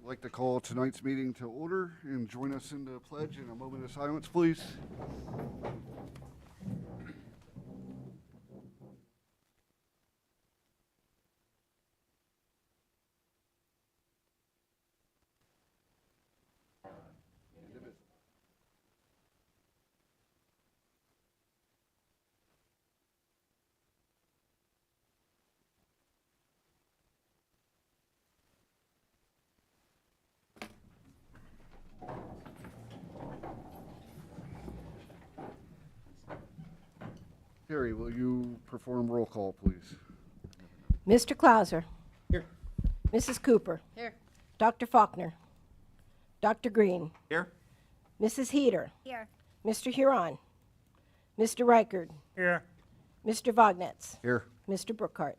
I'd like to call tonight's meeting to order and join us in the pledge in a moment of silence, please. Harry, will you perform roll call, please? Mr. Clauser. Here. Mrs. Cooper. Here. Dr. Faulkner. Dr. Green. Here. Mrs. Heater. Here. Mr. Huron. Mr. Reichard. Here. Mr. Vognetz. Here. Mr. Brookhart.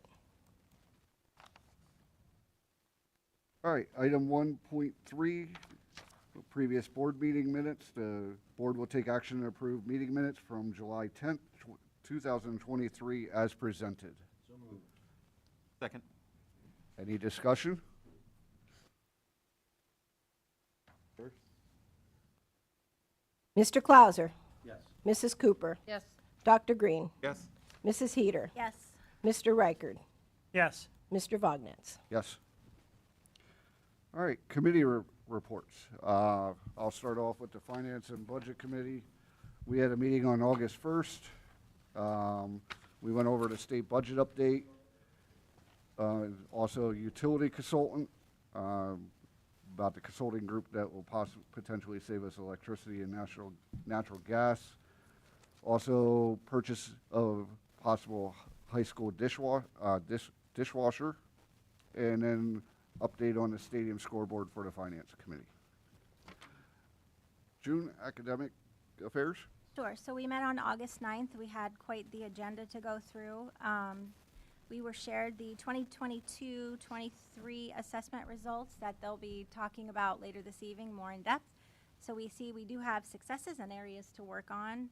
All right, item 1.3, previous board meeting minutes. The board will take action and approve meeting minutes from July 10th, 2023 as presented. So moved. Second. Any discussion? Mr. Clauser. Yes. Mrs. Cooper. Yes. Dr. Green. Yes. Mrs. Heater. Yes. Mr. Reichard. Yes. Mr. Vognetz. Yes. All right, committee reports. I'll start off with the Finance and Budget Committee. We had a meeting on August 1st. We went over the state budget update. Also, utility consultant, about the consulting group that will potentially save us electricity and natural gas. Also, purchase of possible high school dishwasher, and then update on the stadium scoreboard for the Finance Committee. June, academic affairs. Sure. So we met on August 9th. We had quite the agenda to go through. We were shared the 2022-23 assessment results that they'll be talking about later this evening, more in depth. So we see we do have successes and areas to work on.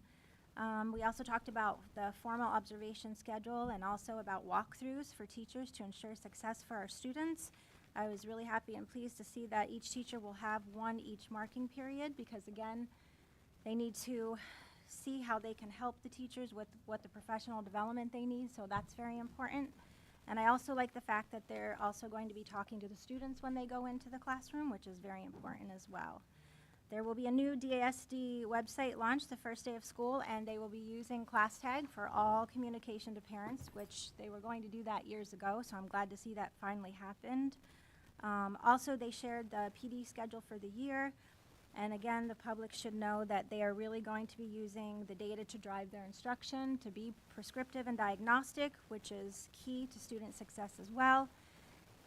We also talked about the formal observation schedule and also about walkthroughs for teachers to ensure success for our students. I was really happy and pleased to see that each teacher will have one each marking period because, again, they need to see how they can help the teachers with what the professional development they need, so that's very important. And I also like the fact that they're also going to be talking to the students when they go into the classroom, which is very important as well. There will be a new DASD website launched the first day of school, and they will be using ClassTag for all communication to parents, which they were going to do that years ago, so I'm glad to see that finally happened. Also, they shared the PD schedule for the year, and again, the public should know that they are really going to be using the data to drive their instruction, to be prescriptive and diagnostic, which is key to student success as well.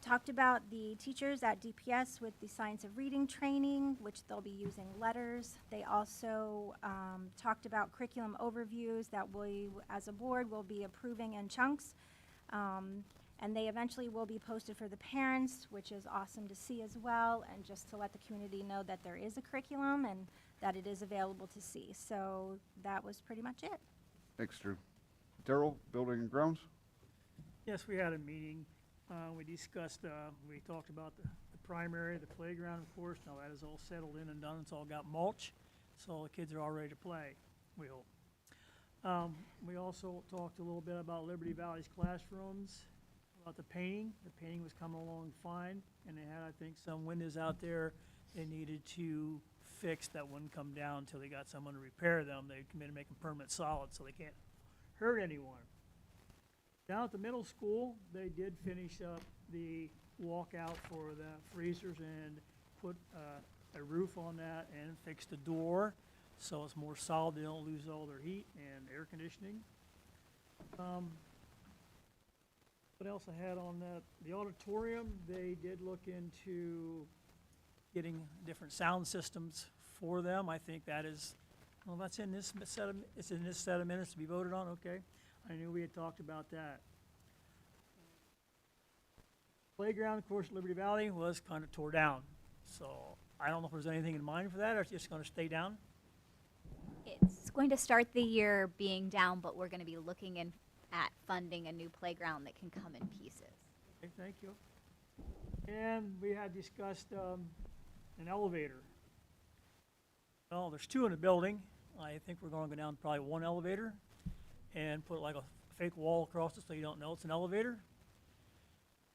Talked about the teachers at DPS with the science of reading training, which they'll be using letters. They also talked about curriculum overviews that we, as a board, will be approving in chunks. And they eventually will be posted for the parents, which is awesome to see as well, and just to let the community know that there is a curriculum and that it is available to see. So that was pretty much it. Thanks, Drew. Darrell, Building and Grounds. Yes, we had a meeting. We discussed, we talked about the primary, the playground, of course. Now that is all settled in and done. It's all got mulch, so all the kids are all ready to play, we hope. We also talked a little bit about Liberty Valley's classrooms, about the painting. The painting was coming along fine, and they had, I think, some windows out there they needed to fix that wouldn't come down until they got someone to repair them. They committed to make them permanent solid so they can't hurt anyone. Down at the middle school, they did finish up the walkout for the freezers and put a roof on that and fix the door so it's more solid. They don't lose all their heat and air conditioning. What else I had on that? The auditorium, they did look into getting different sound systems for them. I think that is, well, that's in this set of, it's in this set of minutes to be voted on, okay? I knew we had talked about that. Playground, of course, Liberty Valley was kind of tore down. So I don't know if there's anything in mind for that, or it's just going to stay down. It's going to start the year being down, but we're going to be looking at funding a new playground that can come in pieces. Okay, thank you. And we had discussed an elevator. Well, there's two in the building. I think we're gonna go down probably one elevator and put like a fake wall across it so you don't know it's an elevator.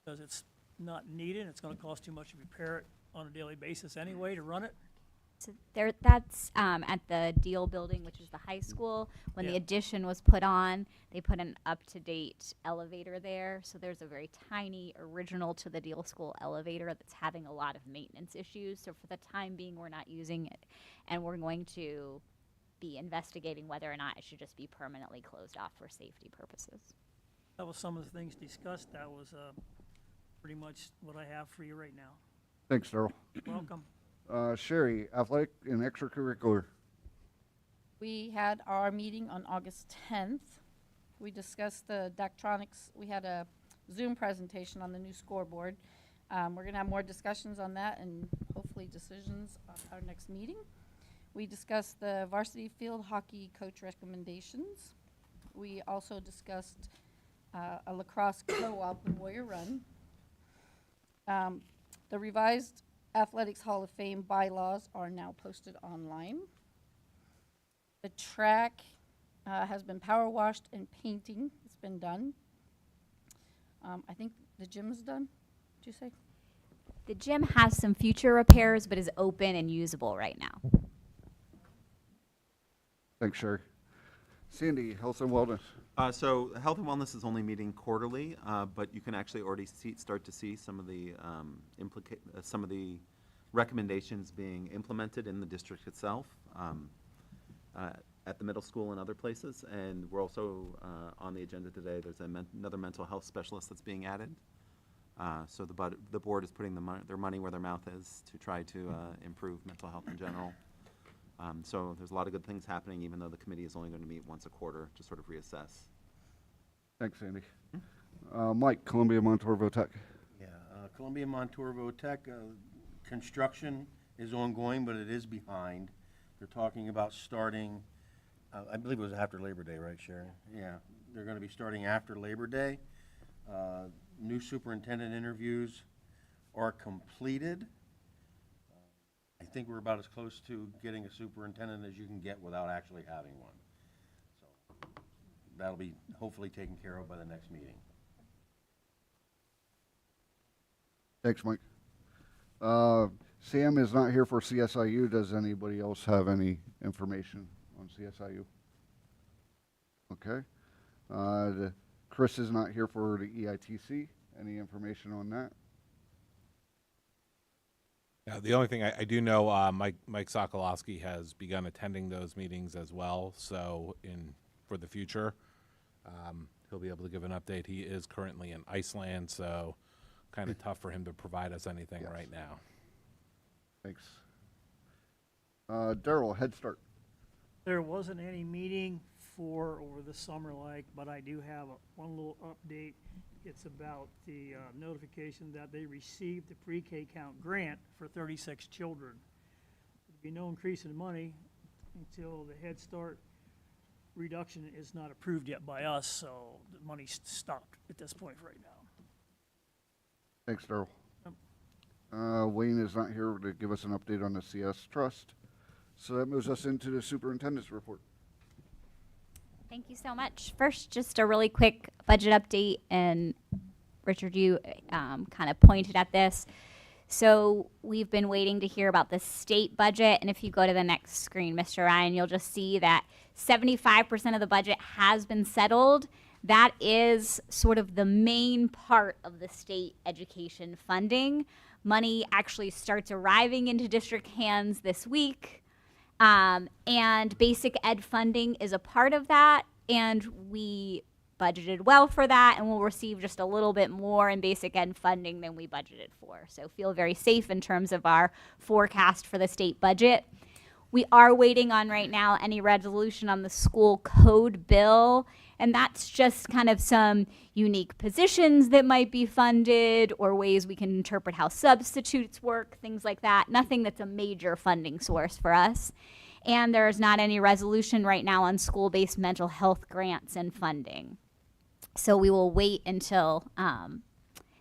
Because it's not needed, it's gonna cost too much to repair it on a daily basis anyway to run it. So that's at the Deal building, which is the high school. When the Yeah. addition was put on, they put an up-to-date elevator there. So there's a very tiny original to the Deal school elevator that's having a lot of maintenance issues. So for the time being, we're not using it. And we're going to be investigating whether or not it should just be permanently closed off for safety purposes. That was some of the things discussed. That was pretty much what I have for you right now. Thanks, Daryl. Welcome. Sherry, athletic and extracurricular. We had our meeting on August 10th. We discussed the Daktronics. We had a Zoom presentation on the new scoreboard. We're going to have more discussions on that and hopefully decisions at our next meeting. We discussed the varsity field hockey coach recommendations. We also discussed a lacrosse co-op in Warrior Run. The revised Athletics Hall of Fame bylaws are now posted online. The track has been power washed and painting has been done. I think the gym is done, did you say? The gym has some future repairs, but is open and usable right now. Thanks, Sherry. Sandy, health and wellness. So health and wellness is only meeting quarterly, but you can actually already start to see some of the some of the recommendations being implemented in the district itself, at the middle school and other places. And we're also on the agenda today. There's another mental health specialist that's being added. So the board is putting their money where their mouth is to try to improve mental health in general. So there's a lot of good things happening, even though the committee is only going to meet once a quarter to sort of reassess. Thanks, Sandy. Mike, Columbia Montour Tech. Yeah, Columbia Montour Tech, construction is ongoing, but it is behind. They're talking about starting, I believe it was after Labor Day, right, Sharon? Yeah, they're going to be starting after Labor Day. New superintendent interviews are completed. I think we're about as close to getting a superintendent as you can get without actually having one. So that'll be hopefully taken care of by the next meeting. Thanks, Mike. Sam is not here for CSIU. Does anybody else have any information on CSIU? Okay. Chris is not here for the EITC. Any information on that? Yeah, the only thing I do know, Mike Sokolowski has begun attending those meetings as well. So for the future, he'll be able to give an update. He is currently in Iceland, so kind of tough for him to provide us anything Yes. right now. Thanks. Daryl, Head Start. There wasn't any meeting for over the summer but I do have one little update. It's about the notification that they received the pre-K count grant for 36 children. There'd be no increase in money until the Head Start reduction is not approved yet by us, so the money's stopped at this point right now. Thanks, Daryl. Yep. Wayne is not here to give us an update on the CS Trust. So that moves us into the superintendent's report. Thank you so much. First, just a really quick budget update, and Richard, you kind of pointed at this. So we've been waiting to hear about the state budget, and if you go to the next screen, Mr. Ryan, you'll just see that 75% of the budget has been settled. That is sort of the main part of the state education funding. Money actually starts arriving into district hands this week. And basic ed funding is a part of that, and we budgeted well for that, and we'll receive just a little bit more in basic ed funding than we budgeted for. So feel very safe in terms of our forecast for the state budget. We are waiting on right now any resolution on the school code bill, and that's just kind of some unique positions that might be funded or ways we can interpret how substitutes work, things like that. Nothing that's a major funding source for us. And there's not any resolution right now on school-based mental health grants and funding. So we will wait until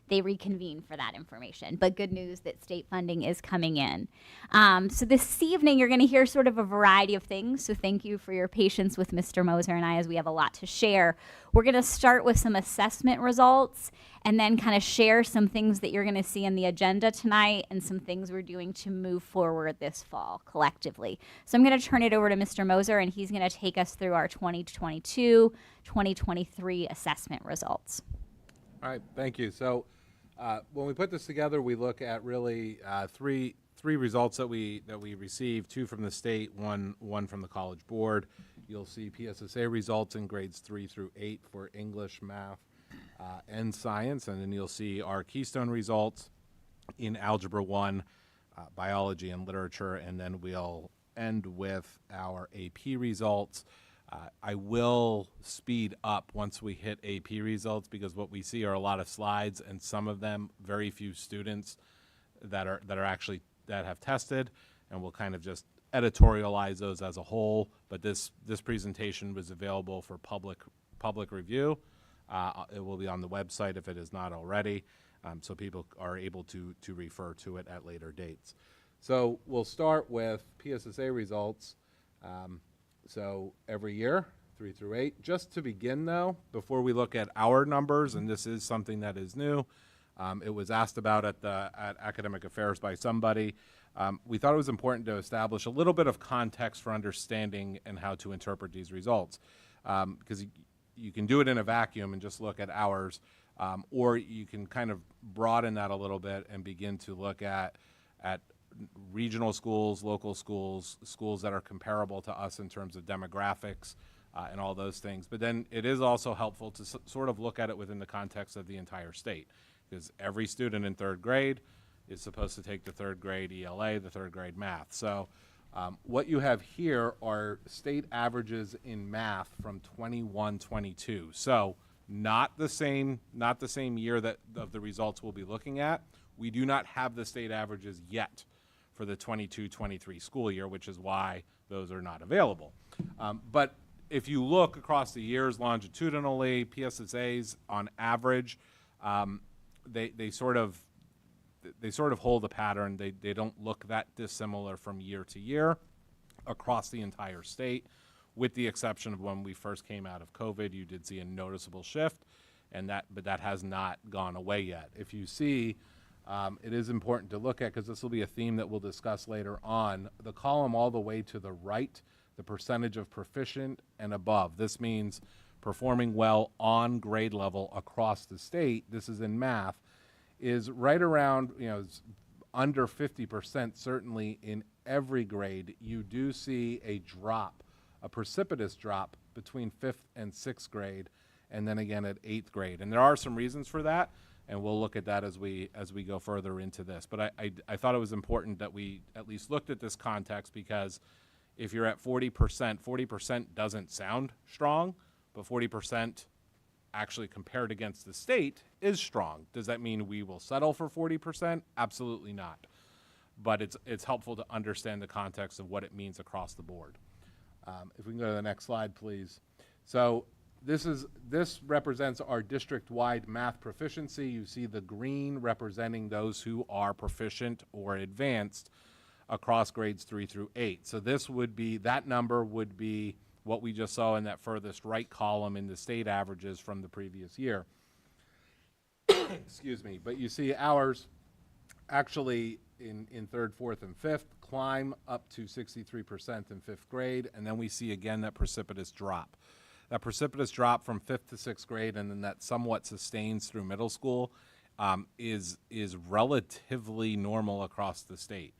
they reconvene for that information. But good news that state funding is coming in. So this evening, you're going to hear sort of a variety of things. So thank you for your patience with Mr. Moser and I as we have a lot to share. We're going to start with some assessment results and then kind of share some things that you're going to see in the agenda tonight and some things we're doing to move forward this fall collectively. So I'm going to turn it over to Mr. Moser, and he's going to take us through our 2022, 2023 assessment results. All right, thank you. So when we put this together, we look at really three results that we received: two from the state, one from the College Board. You'll see PSSA results in grades 3 through 8 for English, math, and science, and then you'll see our Keystone results in Algebra 1, biology, and literature, and then we'll end with our AP results. I will speed up once we hit AP results, because what we see are a lot of slides, and some of them, very few students that have tested, and we'll kind of just editorialize those as a whole. But this presentation was available for public review. It will be on the website if it is not already, so people are able to refer to it at later dates. So we'll start with PSSA results. So every year, 3 through 8. Just to begin, though, before we look at our numbers, and this is something that is new, it was asked about at Academic Affairs by somebody. We thought it was important to establish a little bit of context for understanding and how to interpret these results, because you can do it in a vacuum and just look at ours, or you can kind of broaden that a little bit and begin to look at regional schools, local schools, schools that are comparable to us in terms of demographics and all those things. But then it is also helpful to sort of look at it within the context of the entire state, because every student in 3rd grade is supposed to take the 3rd grade ELA, the 3rd grade math. So what you have here are state averages in math from 21-22. So not the same year of the results we'll be looking at. We do not have the state averages yet for the 22-23 school year, which is why those are not available. But if you look across the years longitudinally, PSSAs on average, they sort of hold a pattern. They don't look that dissimilar from year to year across the entire state, with the exception of when we first came out of COVID. You did see a noticeable shift, but that has not gone away yet. If you see, it is important to look at, because this will be a theme that we'll discuss later on, the column all the way to the right, the percentage of proficient and above. This means performing well on grade level across the state. This is in math, is right around, under 50%, certainly in every grade. You do see a drop, a precipitous drop between 5th and 6th grade, and then again at 8th grade. And there are some reasons for that, and we'll look at that as we go further into this. But I thought it was important that we at least looked at this context, because if you're at 40% doesn't sound strong, but 40% actually compared against the state is strong. Does that mean we will settle for 40%? Absolutely not. But it's helpful to understand the context of what it means across the board. If we can go to the next slide, please. So this represents our district-wide math proficiency. You see the green representing those who are proficient or advanced across grades 3 through 8. So that number would be what we just saw in that furthest right column in the state averages from the previous year. Excuse me. But you see ours actually in 3rd, 4th, and 5th climb up to 63% in 5th grade, and then we see again that precipitous drop. That precipitous drop from 5th to 6th grade, and then that somewhat sustains through middle school, is relatively normal across the state.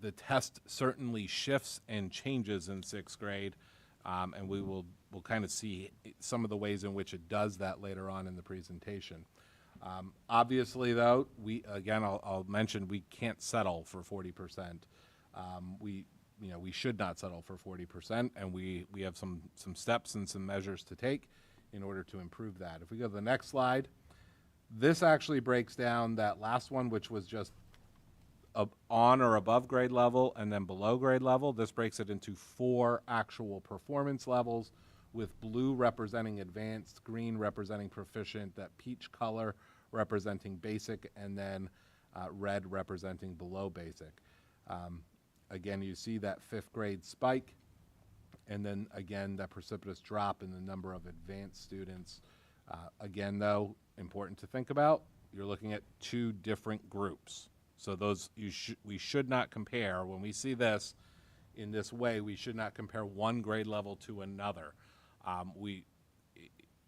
The test certainly shifts and changes in 6th grade, and we'll kind of see some of the ways in which it does that later on in the presentation. Obviously, though, I'll mention we can't settle for 40%. We should not settle for 40%, and we have some steps and some measures to take in order to improve that. If we go to the next slide, this actually breaks down that last one, which was just on or above grade level and then below grade level. This breaks it into 4 actual performance levels, with blue representing advanced, green representing proficient, that peach color representing basic, and then red representing below basic. Again, you see that 5th grade spike, and then again, that precipitous drop in the number of advanced students. Again, though, important to think about, you're looking at 2 different groups. So those we should not compare. When we see this in this way, we should not compare one grade level to another.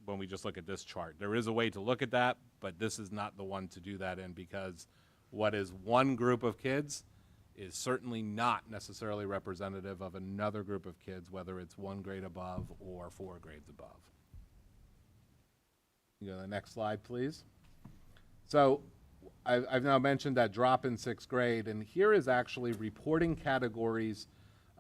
When we just look at this chart, there is a way to look at that, but this is not the one to do that in, because what is one group of kids is certainly not necessarily representative of another group of kids, whether it's 1 grade above or 4 grades above. You go to the next slide, please. So I've now mentioned that drop in 6th grade, and here is actually reporting categories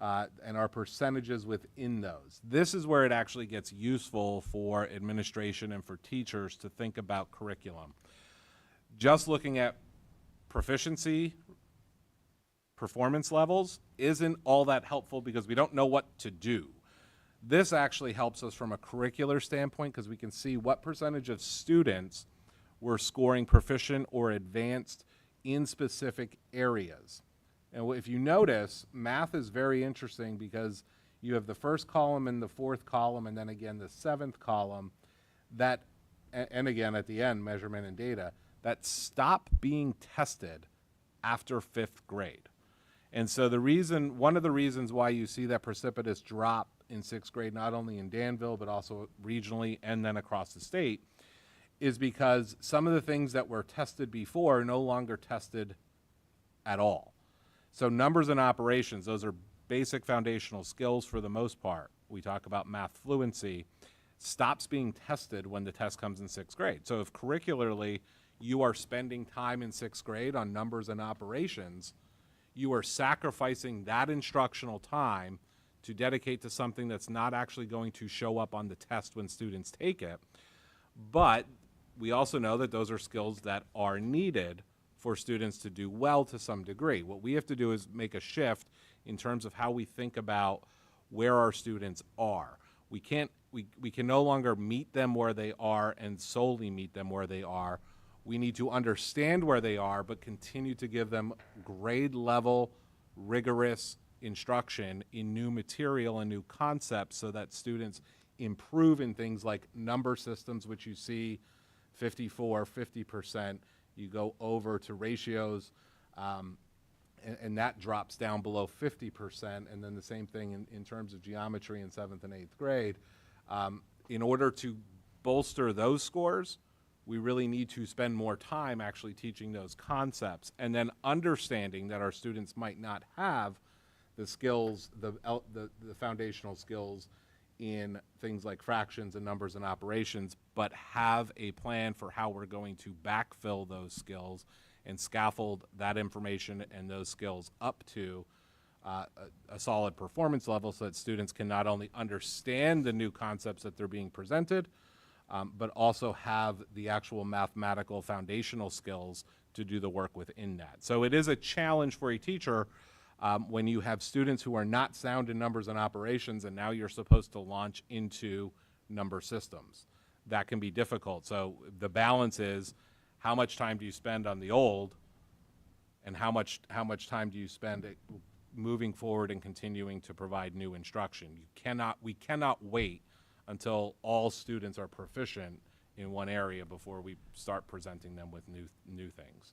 and our percentages within those. This is where it actually gets useful for administration and for teachers to think about curriculum. Just looking at proficiency, performance levels isn't all that helpful because we don't know what to do. This actually helps us from a curricular standpoint because we can see what percentage of students were scoring proficient or advanced in specific areas. And if you notice, math is very interesting because you have the first column and the 4th column, and then again the 7th column, that, and again at the end, measurement and data, that stop being tested after 5th grade. And so one of the reasons why you see that precipitous drop in 6th grade, not only in Danville, but also regionally and then across the state, is because some of the things that were tested before are no longer tested at all. So numbers and operations, those are basic foundational skills for the most part. We talk about math fluency, stops being tested when the test comes in 6th grade. So if curricularly you are spending time in 6th grade on numbers and operations, you are sacrificing that instructional time to dedicate to something that's not actually going to show up on the test when students take it. But we also know that those are skills that are needed for students to do well to some degree. What we have to do is make a shift in terms of how we think about where our students are. We can no longer meet them where they are and solely meet them where they are. We need to understand where they are, but continue to give them grade level, rigorous instruction in new material and new concepts so that students improve in things like number systems, which you see 54, 50%. You go over to ratios, and that drops down below 50%. And then the same thing in terms of geometry in 7th and 8th grade. In order to bolster those scores, we really need to spend more time actually teaching those concepts and then understanding that our students might not have the skills, the foundational skills in things like fractions and numbers and operations, but have a plan for how we're going to backfill those skills and scaffold that information and those skills up to a solid performance level so that students can not only understand the new concepts that they're being presented, but also have the actual mathematical foundational skills to do the work within that. So it is a challenge for a teacher when you have students who are not sound in numbers and operations and now you're supposed to launch into number systems. That can be difficult. So the balance is how much time do you spend on the old and how much time do you spend moving forward and continuing to provide new instruction. We cannot wait until all students are proficient in one area before we start presenting them with new things.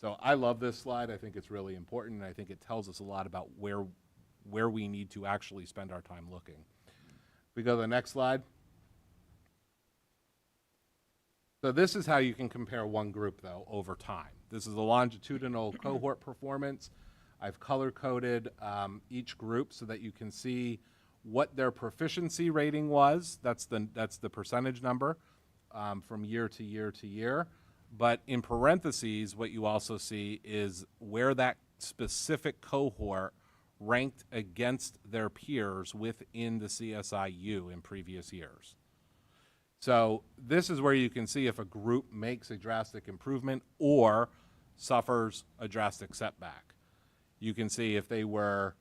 So I love this slide. I think it's really important, and I think it tells us a lot about where we need to actually spend our time looking. We go to the next slide. So this is how you can compare one group, though, over time. This is a longitudinal cohort performance. I've color-coded each group so that you can see what their proficiency rating was. That's the percentage number from year to year to year. But in parentheses, what you also see is where that specific cohort ranked against their peers within the CSIU in previous years. So this is where you can see if a group makes a drastic improvement or suffers a drastic setback. You can see if they were,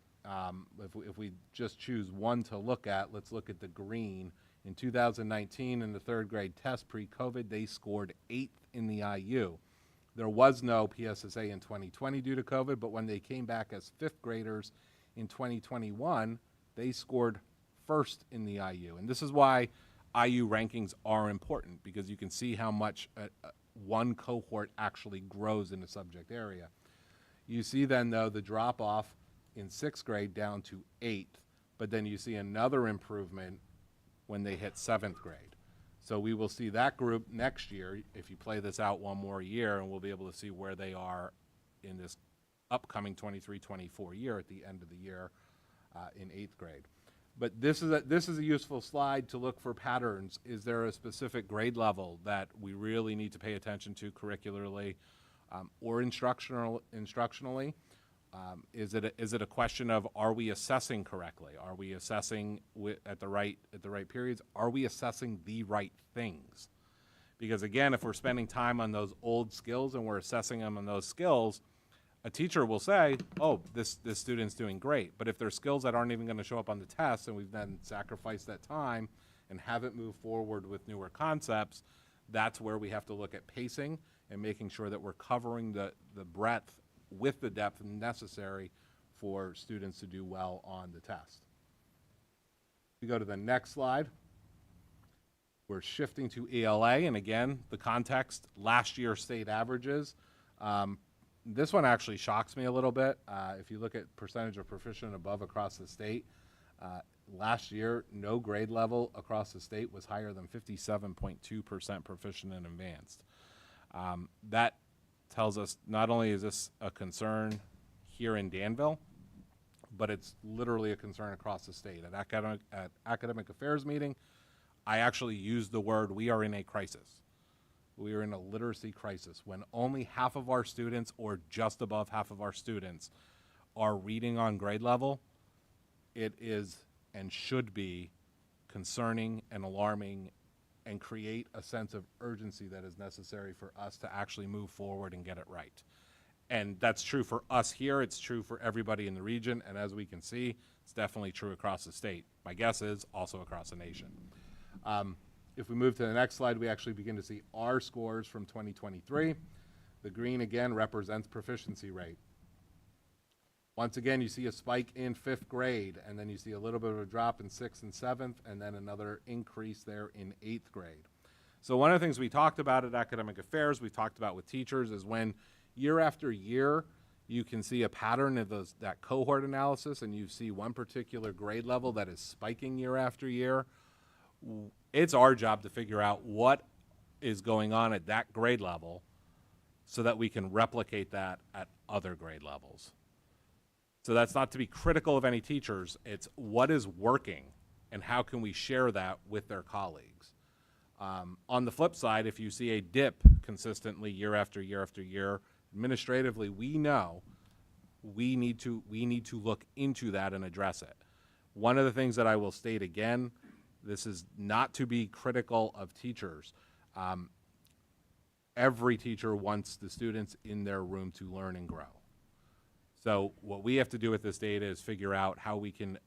if we just choose one to look at, let's look at the green. In 2019, in the 3rd grade test pre-COVID, they scored 8th in the IU. There was no PSSA in 2020 due to COVID, but when they came back as fifth graders in 2021, they scored first in the IU. And this is why IU rankings are important, because you can see how much one cohort actually grows in a subject area. You see then, though, the drop-off in sixth grade down to eighth, but then you see another improvement when they hit seventh grade. So we will see that group next year, if you play this out one more year, and we'll be able to see where they are in this upcoming 23-24 year at the end of the year in eighth grade. But this is a useful slide to look for patterns. Is there a specific grade level that we really need to pay attention to curricularly or instructionally? Is it a question of, are we assessing correctly? Are we assessing at the right periods? Are we assessing the right things? Because again, if we're spending time on those old skills and we're assessing them on those skills, a teacher will say, oh, this student's doing great. But if there's skills that aren't even going to show up on the test, and we've then sacrificed that time and haven't moved forward with newer concepts, that's where we have to look at pacing and making sure that we're covering the breadth with the depth necessary for students to do well on the test. We go to the next slide. We're shifting to ELA, and again, the context, last year's state averages. This one actually shocks me a little bit. If you look at percentage of proficient above across the state, last year, no grade level across the state was higher than 57.2% proficient and advanced. That tells us not only is this a concern here in Danville, but it's literally a concern across the state. At academic affairs meeting, I actually used the word, we are in a crisis. We are in a literacy crisis. When only half of our students, or just above half of our students, are reading on grade level, it is and should be concerning and alarming and create a sense of urgency that is necessary for us to actually move forward and get it right. And that's true for us here, it's true for everybody in the region, and as we can see, it's definitely true across the state. My guess is also across the nation. If we move to the next slide, we actually begin to see our scores from 2023. The green, again, represents proficiency rate. Once again, you see a spike in fifth grade, and then you see a little bit of a drop in sixth and seventh, and then another increase there in eighth grade. So one of the things we talked about at academic affairs, we've talked about with teachers, is when year after year, you can see a pattern of that cohort analysis, and you see one particular grade level that is spiking year after year. It's our job to figure out what is going on at that grade level so that we can replicate that at other grade levels. So that's not to be critical of any teachers, it's what is working and how can we share that with their colleagues. On the flip side, if you see a dip consistently year after year after year, administratively, we know we need to look into that and address it. One of the things that I will state again, this is not to be critical of teachers. Every teacher wants the students in their room to learn and grow. So what we have to do with this data is figure out how we can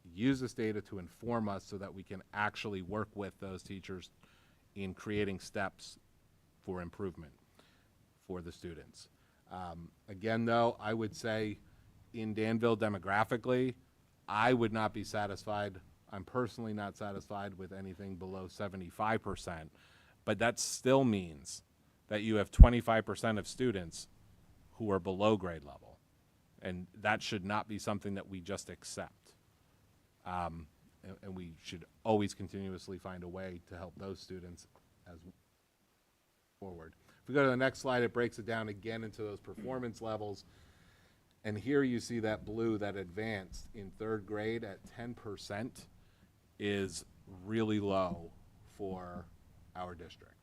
use this data to inform us so that we can actually work with those teachers in creating steps for improvement for the students. Again, though, I would say in Danville demographically, I would not be satisfied. I'm personally not satisfied with anything below 75%, but that still means that you have 25% of students who are below grade level, and that should not be something that we just accept. And we should always continuously find a way to help those students as forward. If we go to the next slide, it breaks it down again into those performance levels. And here you see that blue, that advanced in third grade at 10% is really low for our district.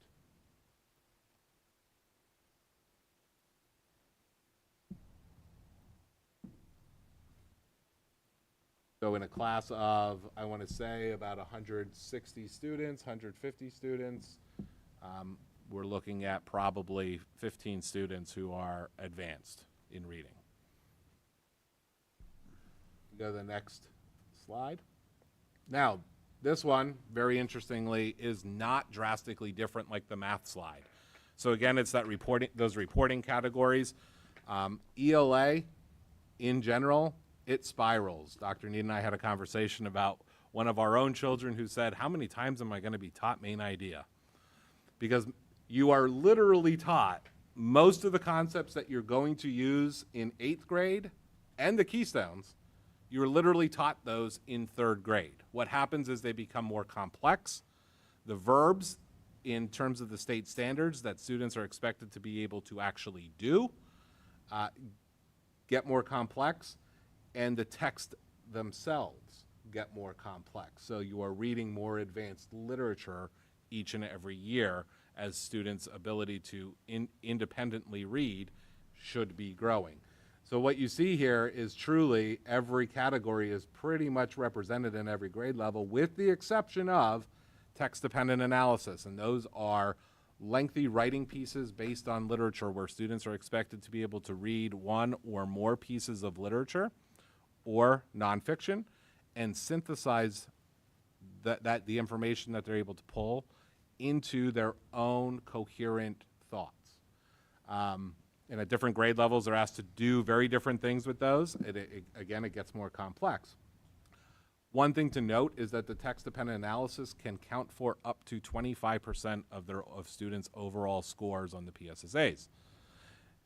So in a class of, I want to say, about 160 students, 150 students, we're looking at probably 15 students who are advanced in reading. Go to the next slide. Now, this one, very interestingly, is not drastically different like the math slide. So again, it's that those reporting categories. ELA, in general, it spirals. Dr. Need and I had a conversation about one of our own children who said, how many times am I going to be taught main idea? Because you are literally taught most of the concepts that you're going to use in 8th grade and the keystones, you're literally taught those in 3rd grade. What happens is they become more complex. The verbs, in terms of the state standards that students are expected to be able to actually do, get more complex, and the text themselves get more complex. So you are reading more advanced literature each and every year as students' ability to independently read should be growing. So what you see here is truly every category is pretty much represented in every grade level, with the exception of text-dependent analysis, and those are lengthy writing pieces based on literature where students are expected to be able to read one or more pieces of literature or nonfiction and synthesize the information that they're able to pull into their own coherent thoughts. And at different grade levels, they're asked to do very different things with those. Again, it gets more complex. One thing to note is that the text-dependent analysis can count for up to 25% of students' overall scores on the PSSAs.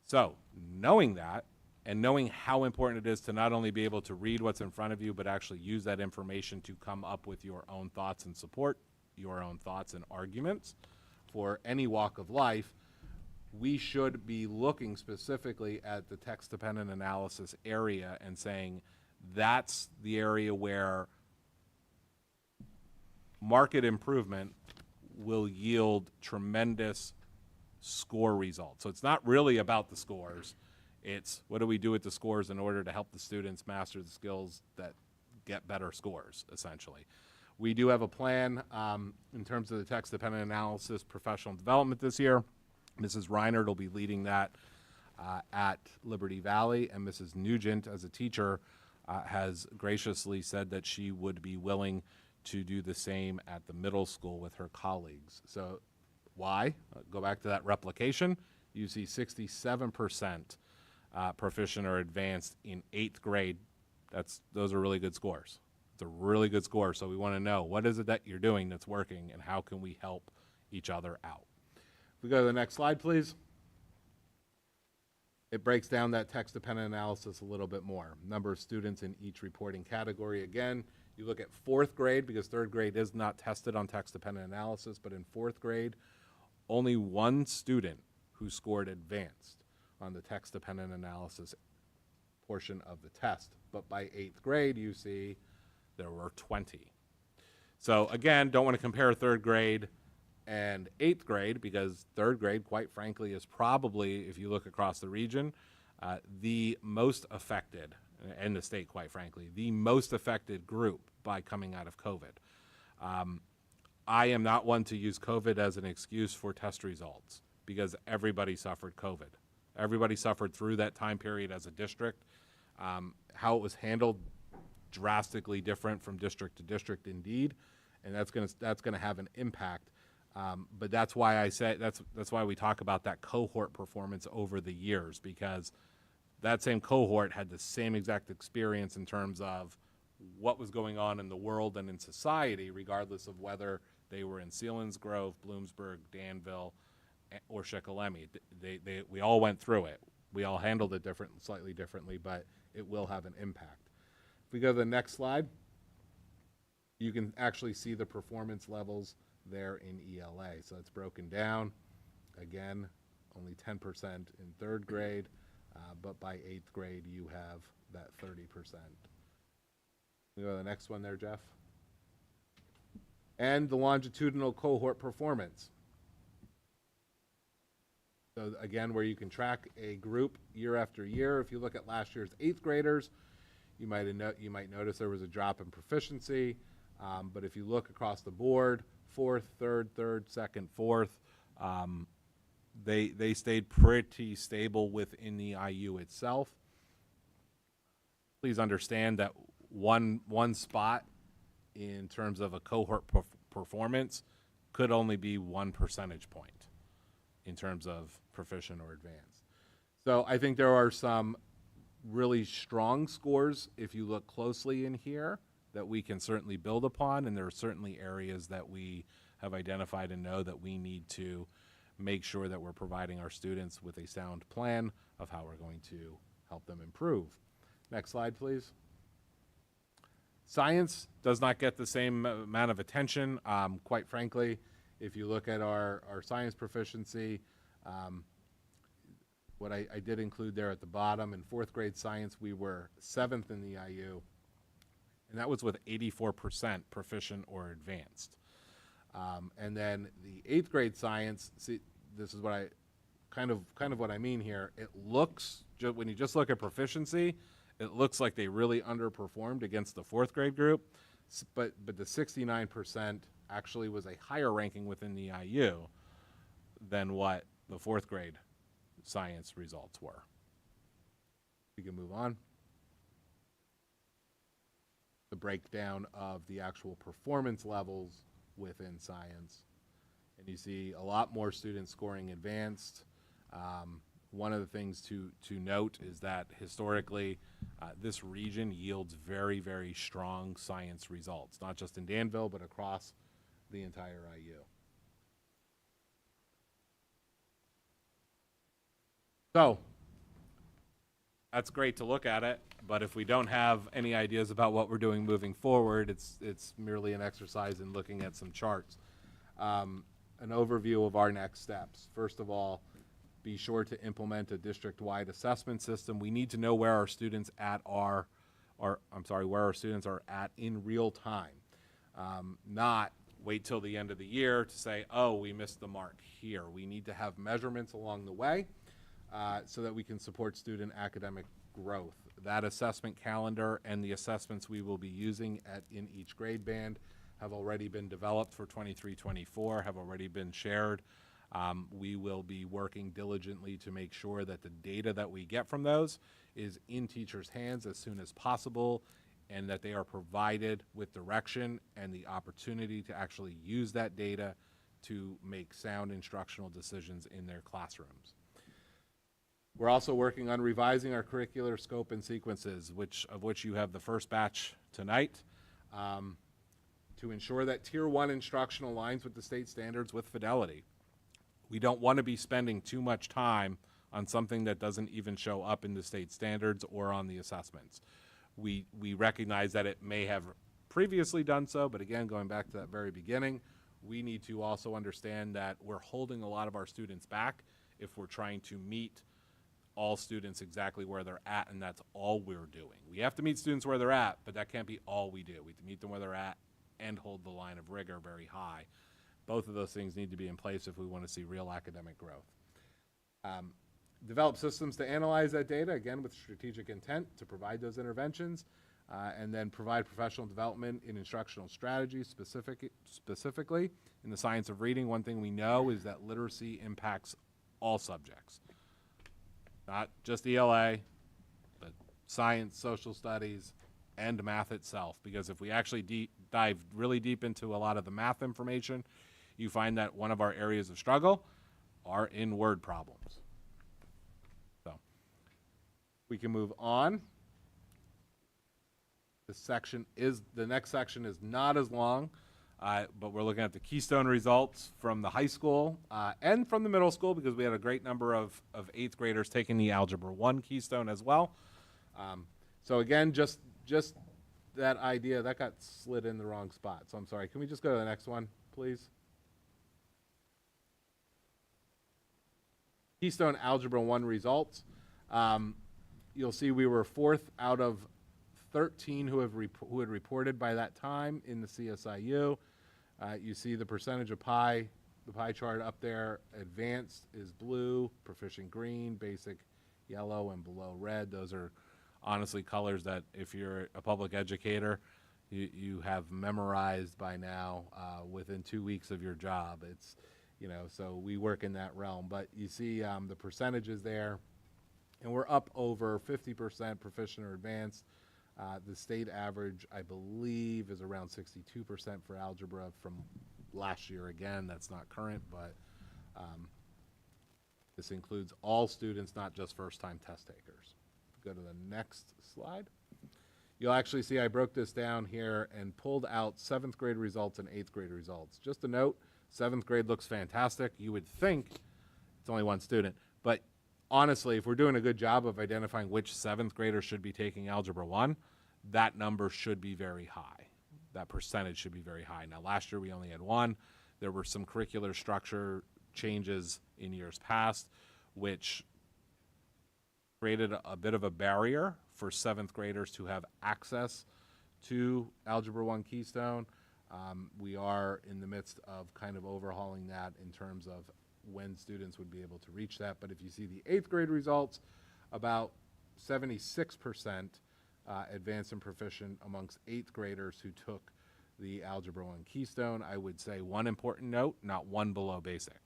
So, knowing that, and knowing how important it is to not only be able to read what's in front of you, but actually use that information to come up with your own thoughts and support your own thoughts and arguments for any walk of life, we should be looking specifically at the text-dependent analysis area and saying that's the area where market improvement will yield tremendous score results. So it's not really about the scores. It's what do we do with the scores in order to help the students master the skills that get better scores, essentially. We do have a plan in terms of the text-dependent analysis professional development this year. Mrs. Reinert will be leading that at Liberty Valley, and Mrs. Nugent, as a teacher, has graciously said that she would be willing to do the same at the middle school with her colleagues. So why? Go back to that replication. You see 67% proficient or advanced in 8th grade. Those are really good scores. It's a really good score, so we want to know what is it that you're doing that's working and how can we help each other out. If we go to the next slide, please. It breaks down that text-dependent analysis a little bit more. Number of students in each reporting category. Again, you look at 4th grade, because 3rd grade is not tested on text-dependent analysis, but in 4th grade, only one student who scored advanced on the text-dependent analysis portion of the test. But by 8th grade, you see there were 20. So again, don't want to compare 3rd grade and 8th grade, because 3rd grade, quite frankly, is probably, if you look across the region, the most affected, and the state, quite frankly, the most affected group by coming out of COVID. I am not one to use COVID as an excuse for test results, because everybody suffered COVID. Everybody suffered through that time period as a district. How it was handled, drastically different from district to district indeed, and that's gonna have an impact. But that's why I say that's why we talk about that cohort performance over the years, because that same cohort had the same exact experience in terms of what was going on in the world and in society, regardless of whether they were in Selinsgrove, Bloomsburg, Danville, or Shikellamy. We all went through it. We all handled it slightly differently, but it will have an impact. If we go to the next slide, you can actually see the performance levels there in ELA. So it's broken down. Again, only 10% in 3rd grade, but by 8th grade, you have that 30%. We go to the next one there, Jeff. And the longitudinal cohort performance. So again, where you can track a group year after year. If you look at last year's 8th graders, you might notice there was a drop in proficiency. But if you look across the board, 4th, 3rd, 2nd, 4th, they stayed pretty stable within the IU itself. Please understand that one spot in terms of a cohort performance could only be 1 percentage point. in terms of proficient or advanced. So I think there are some really strong scores, if you look closely in here, that we can certainly build upon, and there are certainly areas that we have identified and know that we need to make sure that we're providing our students with a sound plan of how we're going to help them improve. Next slide, please. Science does not get the same amount of attention. Quite frankly, if you look at our science proficiency, what I did include there at the bottom, in fourth grade science, we were 7th in the IU, and that was with 84% proficient or advanced. And then the 8th grade science, see, this is what I, kind of what I mean here. It looks, when you just look at proficiency, it looks like they really underperformed against the 4th grade group, but the 69% actually was a higher ranking within the IU than what the 4th grade science results were. We can move on. The breakdown of the actual performance levels within science. And you see a lot more students scoring advanced. One of the things to note is that historically, this region yields very, very strong science results, not just in Danville, but across the entire IU. So, that's great to look at it, but if we don't have any ideas about what we're doing moving forward, it's merely an exercise in looking at some charts. An overview of our next steps. First of all, be sure to implement a district-wide assessment system. We need to know where our students where our students are at in real time. Not wait till the end of the year to say, oh, we missed the mark here. We need to have measurements along the way so that we can support student academic growth. That assessment calendar and the assessments we will be using in each grade band have already been developed for 23-24, have already been shared. We will be working diligently to make sure that the data that we get from those is in teachers' hands as soon as possible, and that they are provided with direction and the opportunity to actually use that data to make sound instructional decisions in their classrooms. We're also working on revising our curricular scope and sequences, of which you have the first batch tonight, to ensure that Tier 1 instruction aligns with the state standards with fidelity. We don't want to be spending too much time on something that doesn't even show up in the state standards or on the assessments. We recognize that it may have previously done so, but again, going back to that very beginning, we need to also understand that we're holding a lot of our students back if we're trying to meet all students exactly where they're at, and that's all we're doing. We have to meet students where they're at, but that can't be all we do. We have to meet them where they're at and hold the line of rigor very high. Both of those things need to be in place if we want to see real academic growth. Develop systems to analyze that data, again, with strategic intent to provide those interventions, and then provide professional development in instructional strategies, specifically in the science of reading. One thing we know is that literacy impacts all subjects, not just ELA, but science, social studies, and math itself. Because if we actually dive really deep into a lot of the math information, you find that one of our areas of struggle are in word problems. So we can move on. The next section is not as long, but we're looking at the Keystone results from the high school and from the middle school, because we had a great number of 8th graders taking the Algebra 1 Keystone as well. So again, just that idea, that got slid in the wrong spot. So I'm sorry, can we just go to the next one, please? Keystone Algebra 1 results. You'll see we were 4th out of 13 who had reported by that time in the CSIU. You see the percentage of the pie chart up there. Advanced is blue, proficient green, basic yellow, and below red. Those are honestly colors that if you're a public educator, you have memorized by now within 2 weeks of your job. It's, so we work in that realm. But you see the percentages there, and we're up over 50% proficient or advanced. The state average, I believe, is around 62% for algebra from last year. Again, that's not current, but This includes all students, not just first-time test takers. Go to the next slide. You'll actually see I broke this down here and pulled out 7th grade results and 8th grade results. Just a note, 7th grade looks fantastic. You would think it's only one student, but honestly, if we're doing a good job of identifying which 7th grader should be taking Algebra 1, that number should be very high. That percentage should be very high. Now, last year we only had one. There were some curricular structure changes in years past, which created a bit of a barrier for 7th graders to have access to Algebra 1 Keystone. We are in the midst of kind of overhauling that in terms of when students would be able to reach that. But if you see the 8th grade results, about 76% advanced and proficient amongst 8th graders who took the Algebra 1 Keystone. I would say one important note, not one below basic.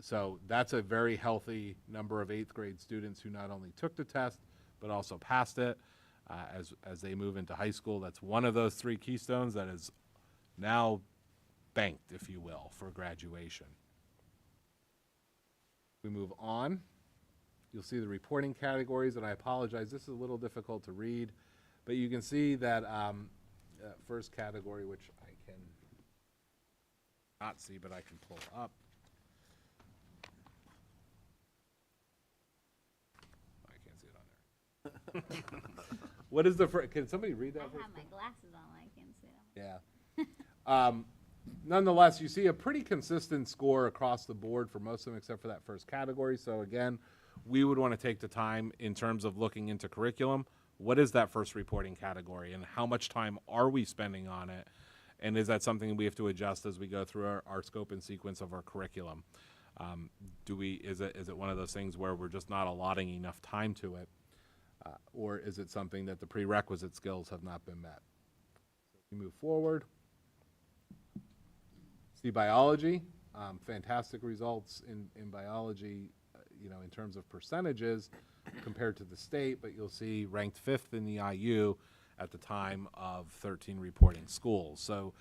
So that's a very healthy number of 8th grade students who not only took the test, but also passed it. As they move into high school, that's one of those 3 keystones that is now banked, if you will, for graduation. We move on. You'll see the reporting categories, and I apologize, this is a little difficult to read, but you can see that first category, which I can not see, but I can pull up. I can't see it on there. What is the first? Can somebody read that? I first have my thing? glasses on, I can't see them. Yeah. Nonetheless, you see a pretty consistent score across the board for most of them except for that first category. So again, we would want to take the time in terms of looking into curriculum. What is that first reporting category and how much time are we spending on it? And is that something we have to adjust as we go through our scope and sequence of our curriculum? Is it one of those things where we're just not allotting enough time to it? Or is it something that the prerequisite skills have not been met? So if we move forward. See biology, fantastic results in biology, in terms of percentages compared to the state, but you'll see ranked 5th in the IU at the time of 13 reporting schools. So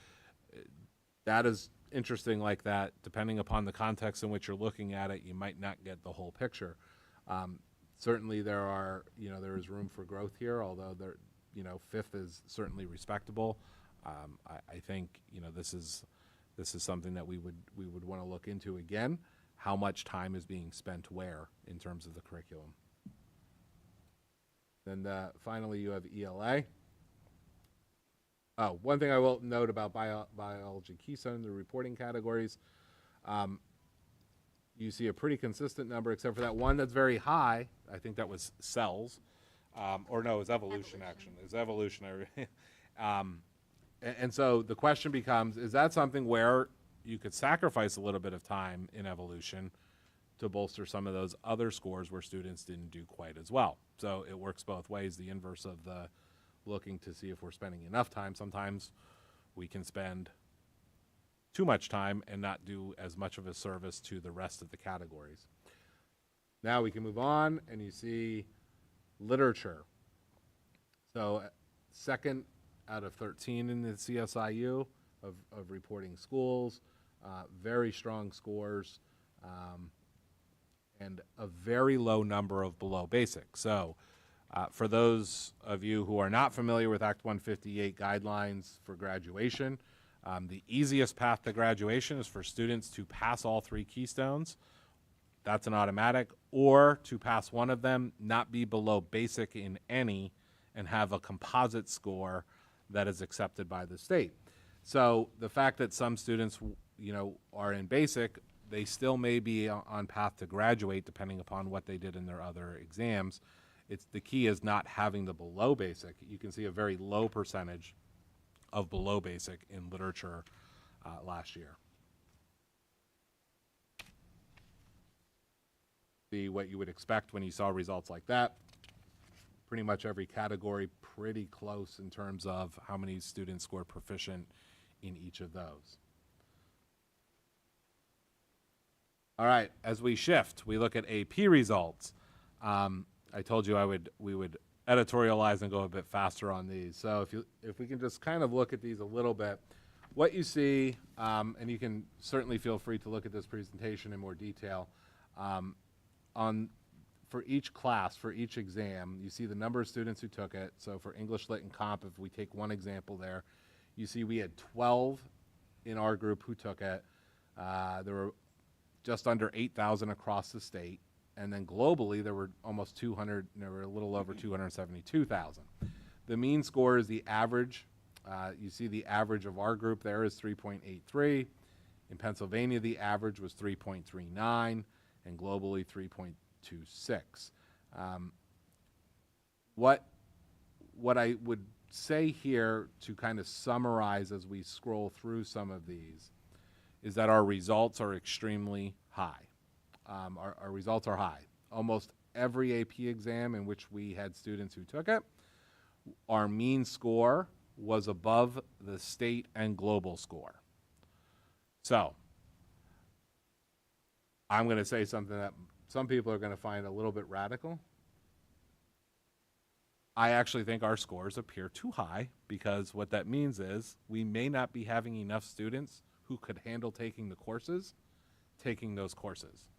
that is interesting like that. Depending upon the context in which you're looking at it, you might not get the whole picture. Certainly there is room for growth here, although 5th is certainly respectable. I think, this is something that we would want to look into again, how much time is being spent where in terms of the curriculum. Then finally you have ELA. Oh, one thing I will note about biology keystone, the reporting categories, you see a pretty consistent number except for that one that's very high. I think that was cells, or no, it was evolution. Actually. It was evolutionary. And so the question becomes, is that something where you could sacrifice a little bit of time in evolution to bolster some of those other scores where students didn't do quite as well? So it works both ways, the inverse of the looking to see if we're spending enough time. Sometimes we can spend too much time and not do as much of a service to the rest of the categories. Now we can move on, and you see literature. So 2nd out of 13 in the CSIU of reporting schools, very strong scores, and a very low number of below basic. So for those of you who are not familiar with Act 158 guidelines for graduation, the easiest path to graduation is for students to pass all 3 keystones. That's an automatic, or to pass one of them, not be below basic in any, and have a composite score that is accepted by the state. So the fact that some students, are in basic, they still may be on path to graduate depending upon what they did in their other exams. The key is not having the below basic. You can see a very low percentage of below basic in literature last year. See what you would expect when you saw results like that. Pretty much every category pretty close in terms of how many students scored proficient in each of those. All right, as we shift, we look at AP results. I told you we would editorialize and go a bit faster on these. So if we can just kind of look at these a little bit, what you see, and you can certainly feel free to look at this presentation in more detail, For each class, for each exam, you see the number of students who took it. So for English, Lit, and Comp, if we take one example there, you see we had 12 in our group who took it. There were just under 8,000 across the state. And then globally, there were almost 200, there were a little over 272,000. The mean score is the average. You see the average of our group there is 3.83. In Pennsylvania, the average was 3.39, and globally 3.26. What I would say here to kind of summarize as we scroll through some of these is that our results are extremely high. Our results are high. Almost every AP exam in which we had students who took it, our mean score was above the state and global score. So, I'm going to say something that some people are going to find a little bit radical. I actually think our scores appear too high, because what that means is we may not be having enough students who could handle taking the courses, taking those courses.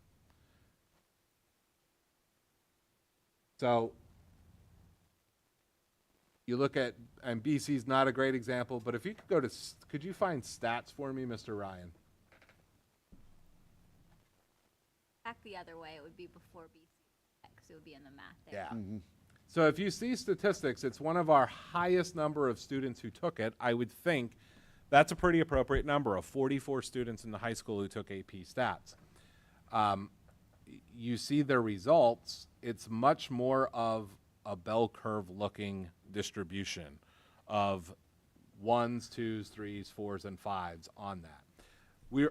So you look at, and BC's not a great example, but if you could go to, could you find stats for me, Mr. Ryan? Back the other way, it would be before BC, because it would be in the math there. Yeah. So if you see statistics, it's one of our highest number of students who took it. I would think that's a pretty appropriate number of 44 students in the high school who took AP Stats. You see their results, it's much more of a bell curve looking distribution of 1s, 2s, 3s, 4s, and 5s on that.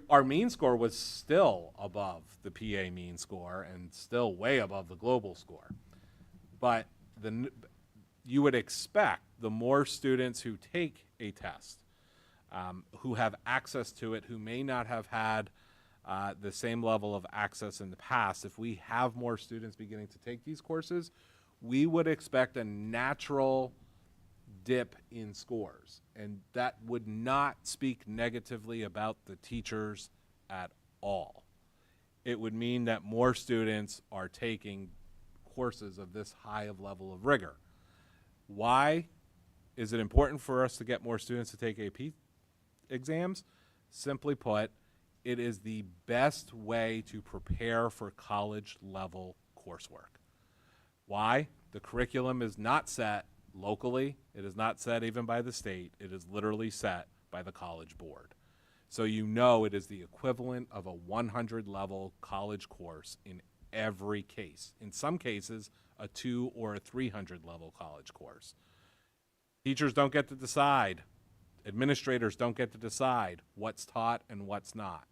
Our mean score was still above the PA mean score and still way above the global score. But you would expect the more students who take a test, who have access to it, who may not have had the same level of access in the past, if we have more students beginning to take these courses, we would expect a natural dip in scores. And that would not speak negatively about the teachers at all. It would mean that more students are taking courses of this high of level of rigor. Why is it important for us to get more students to take AP exams? Simply put, it is the best way to prepare for college level coursework. Why? The curriculum is not set locally. It is not set even by the state. It is literally set by the college board. So you know it is the equivalent of a 100 level college course in every case. In some cases, a 200 or a 300 level college course. Teachers don't get to decide. Administrators don't get to decide what's taught and what's not.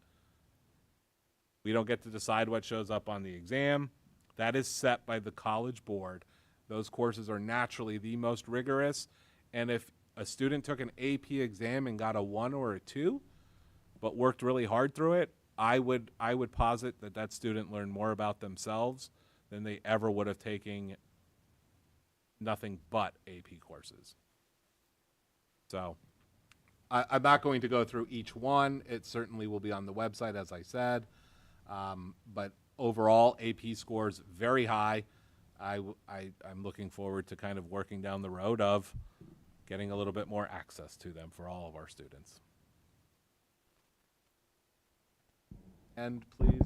We don't get to decide what shows up on the exam. That is set by the college board. Those courses are naturally the most rigorous. And if a student took an AP exam and got a 1 or a 2, but worked really hard through it, I would posit that that student learned more about themselves than they ever would have taken nothing but AP courses. So I'm not going to go through each one. It certainly will be on the website, as I said. But overall, AP scores very high. I'm looking forward to kind of working down the road of getting a little bit more access to them for all of our students. And please.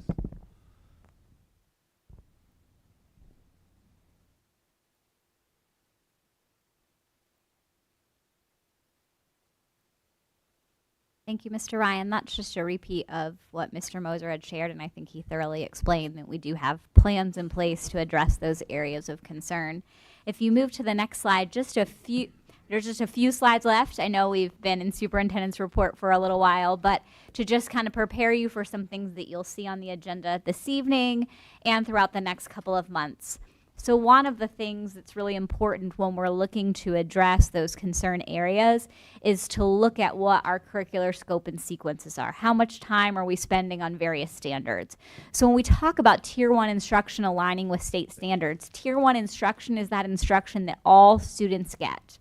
Thank you, Mr. Ryan. That's just a repeat of what Mr. Moser had shared, and I think he thoroughly explained that we do have plans in place to address those areas of concern. If you move to the next slide, there's just a few slides left. I know we've been in superintendent's report for a little while, but to just kind of prepare you for some things that you'll see on the agenda this evening and throughout the next couple of months. So one of the things that's really important when we're looking to address those concern areas is to look at what our curricular scope and sequences are. How much time are we spending on various standards? So when we talk about Tier 1 instruction aligning with state standards, Tier 1 instruction is that instruction that all students get.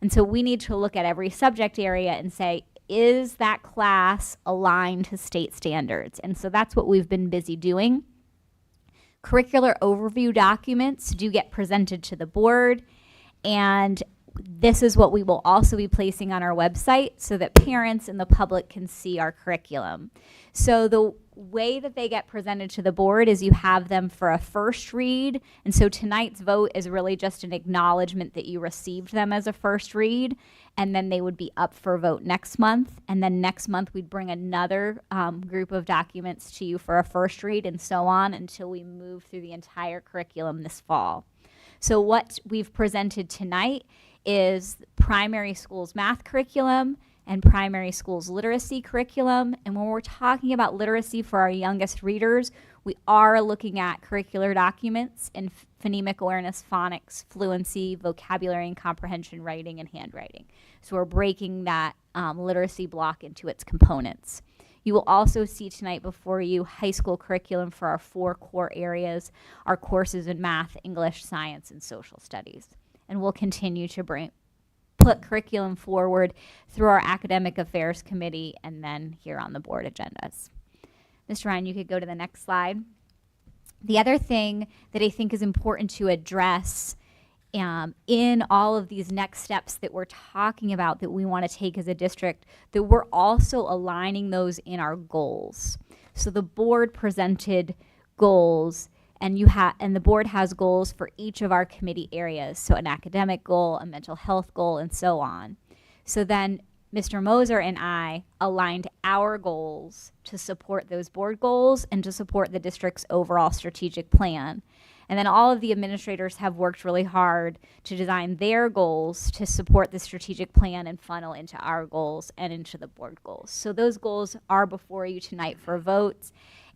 And so we need to look at every subject area and say, is that class aligned to state standards? And so that's what we've been busy doing. Curricular overview documents do get presented to the board, and this is what we will also be placing on our website so that parents and the public can see our curriculum. So the way that they get presented to the board is you have them for a first read, and so tonight's vote is really just an acknowledgement that you received them as a first read, and then they would be up for vote next month, and then next month we'd bring another group of documents to you for a first read, and so on until we move through the entire curriculum this fall. So what we've presented tonight is primary schools math curriculum and primary schools literacy curriculum. And when we're talking about literacy for our youngest readers, we are looking at curricular documents in phonemic awareness, phonics, fluency, vocabulary and comprehension, writing and handwriting. So we're breaking that literacy block into its components. You will also see tonight before you high school curriculum for our 4 core areas, our courses in math, English, science, and social studies. And we'll continue to put curriculum forward through our academic affairs committee and then here on the board agendas. Mr. Ryan, you could go to the next slide. The other thing that I think is important to address in all of these next steps that we're talking about that we want to take as a district, that we're also aligning those in our goals. So the board presented goals, and the board has goals for each of our committee areas. So an academic goal, a mental health goal, and so on. So then Mr. Moser and I aligned our goals to support those board goals and to support the district's overall strategic plan. And then all of the administrators have worked really hard to design their goals to support the strategic plan and funnel into our goals and into the board goals. So those goals are before you tonight for votes.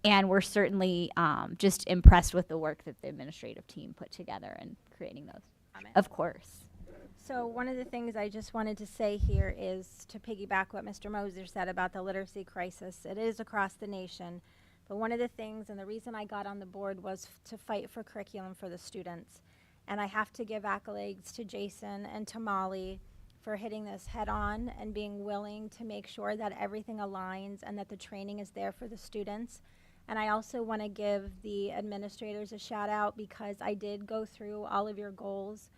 And we're certainly just impressed with the work that the administrative team put together in creating those. Comment. Of course. So one of the things I just wanted to say here is to piggyback what Mr. Moser said about the literacy crisis. It is across the nation, but one of the things, and the reason I got on the board was to fight for curriculum for the students. And I have to give accolades to Jason and to Molly for hitting this head on and being willing to make sure that everything aligns and that the training is there for the students. And I also want to give the administrators a shout out because I did go through all of your goals.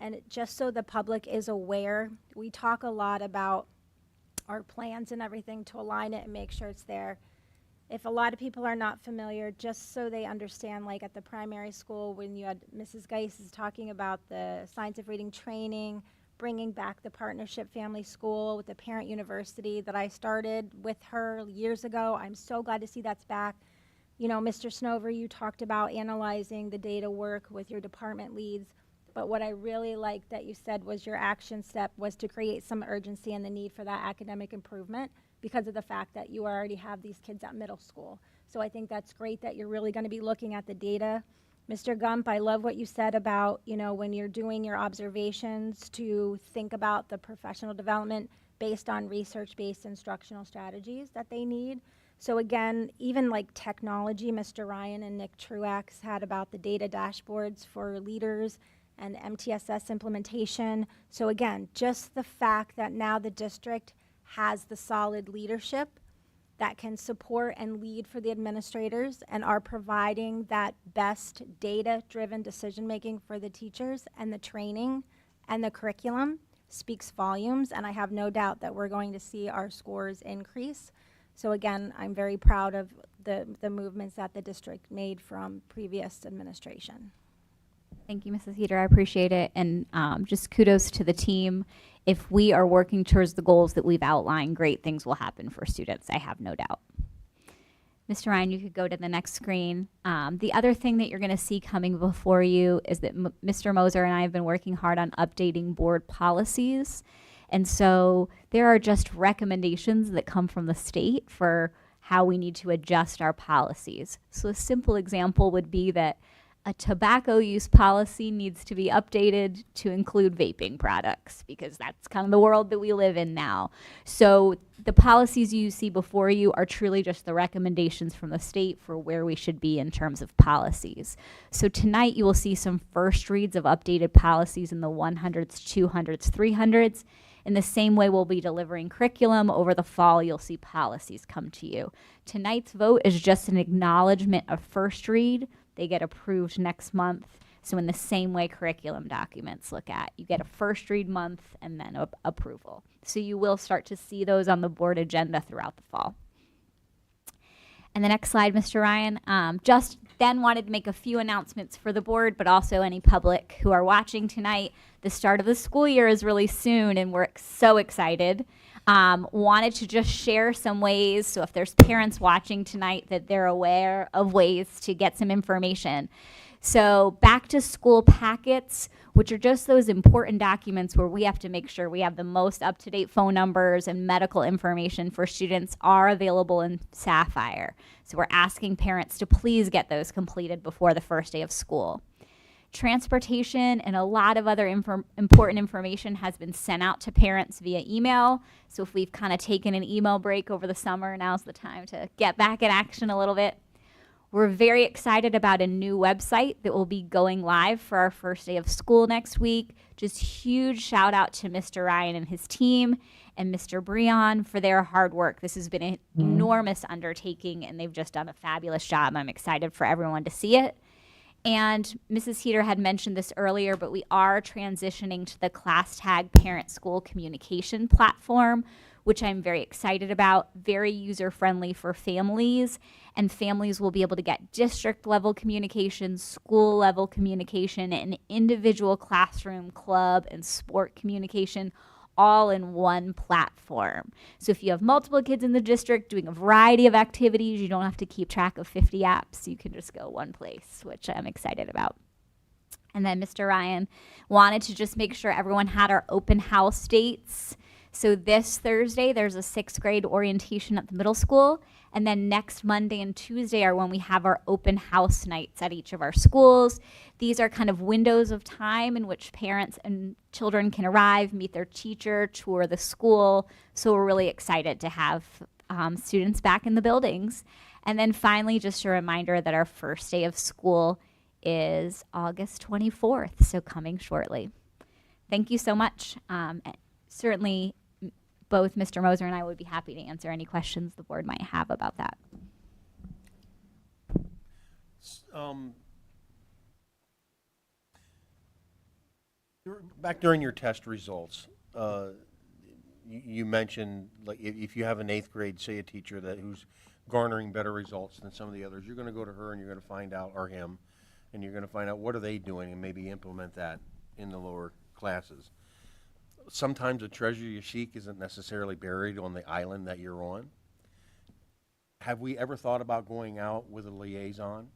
And just so the public is aware, we talk a lot about our plans and everything to align it and make sure it's there. If a lot of people are not familiar, just so they understand, like at the primary school, when you had Mrs. Geis is talking about the science of reading training, bringing back the partnership family school with the parent university that I started with her years ago. I'm so glad to see that's back. You know, Mr. Snover, you talked about analyzing the data work with your department leads, but what I really liked that you said was your action step was to create some urgency and the need for that academic improvement because of the fact that you already have these kids at middle school. So I think that's great that you're really going to be looking at the data. Mr. Gump, I love what you said about, you know, when you're doing your observations to think about the professional development based on research-based instructional strategies that they need. So again, even like technology, Mr. Ryan and Nick Truax had about the data dashboards for leaders and MTSS implementation. So again, just the fact that now the district has the solid leadership that can support and lead for the administrators and are providing that best data-driven decision-making for the teachers and the training and the curriculum speaks volumes, and I have no doubt that we're going to see our scores increase. So again, I'm very proud of the movements that the district made from previous administration. Thank you, Mrs. Heater. I appreciate it. And just kudos to the team. If we are working towards the goals that we've outlined, great things will happen for students. I have no doubt. Mr. Ryan, you could go to the next screen. The other thing that you're going to see coming before you is that Mr. Moser and I have been working hard on updating board policies. And so there are just recommendations that come from the state for how we need to adjust our policies. So a simple example would be that a tobacco use policy needs to be updated to include vaping products because that's kind of the world that we live in now. So the policies you see before you are truly just the recommendations from the state for where we should be in terms of policies. So tonight you will see some first reads of updated policies in the 100s, 200s, 300s. In the same way we'll be delivering curriculum, over the fall you'll see policies come to you. Tonight's vote is just an acknowledgement of first read, They get approved next month. So in the same way curriculum documents look at, you get a first read month and then approval. So you will start to see those on the board agenda throughout the fall. And the next slide, Mr. Ryan. Just then wanted to make a few announcements for the board, but also any public who are watching tonight. The start of the school year is really soon, and we're so excited. Wanted to just share some ways, so if there's parents watching tonight, that they're aware of ways to get some information. So back to school packets, which are just those important documents where we have to make sure we have the most up-to-date phone numbers and medical information for students, are available in Sapphire. So we're asking parents to please get those completed before the first day of school. Transportation and a lot of other important information has been sent out to parents via email. So if we've kind of taken an email break over the summer, now's the time to get back in action a little bit. We're very excited about a new website that will be going live for our first day of school next week. Just huge shout out to Mr. Ryan and his team and Mr. Breon for their hard work. This has been an enormous undertaking, and they've just done a fabulous job. I'm excited for everyone to see it. And Mrs. Heater had mentioned this earlier, but we are transitioning to the ClassTag parent school communication platform, which I'm very excited about, very user-friendly for families, and families will be able to get district-level communication, school-level communication, and individual classroom, club, and sport communication all in one platform. So if you have multiple kids in the district doing a variety of activities, you don't have to keep track of 50 apps. You can just go one place, which I'm excited about. And then Mr. Ryan wanted to just make sure everyone had our open house dates. So this Thursday, there's a 6th grade orientation at the middle school. And then next Monday and Tuesday are when we have our open house nights at each of our schools. These are kind of windows of time in which parents and children can arrive, meet their teacher, tour the school. So we're really excited to have students back in the buildings. And then finally, just a reminder that our first day of school is August 24th, so coming shortly. Thank you so much. Certainly, both Mr. Moser and I would be happy to answer any questions the board might have about that. Back during your test results, you mentioned, like, if you have an 8th grade, say a teacher who's garnering better results than some of the others, you're going to go to her and you're going to find out, or him, and you're going to find out what are they doing and maybe implement that in the lower classes. Sometimes the treasure you seek isn't necessarily buried on the island that you're on. Have we ever thought about going out with a liaison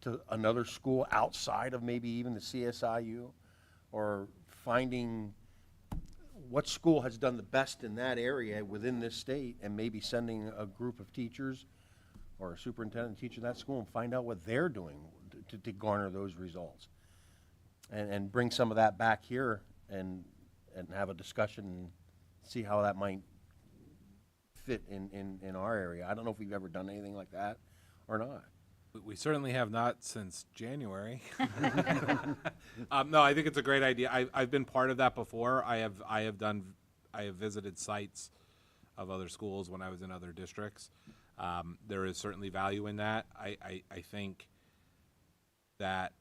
to another school outside of maybe even the CSIU, or finding what school has done the best in that area within this state, and maybe sending a group of teachers or a superintendent teacher that school and find out what they're doing to garner those results, and bring some of that back here and have a discussion and see how that might fit in our area. I don't know if we've ever done anything like that or not. We certainly have not since January. No, I think it's a great idea. I've been part of that before. I have visited sites of other schools when I was in other districts. There is certainly value in that. I think that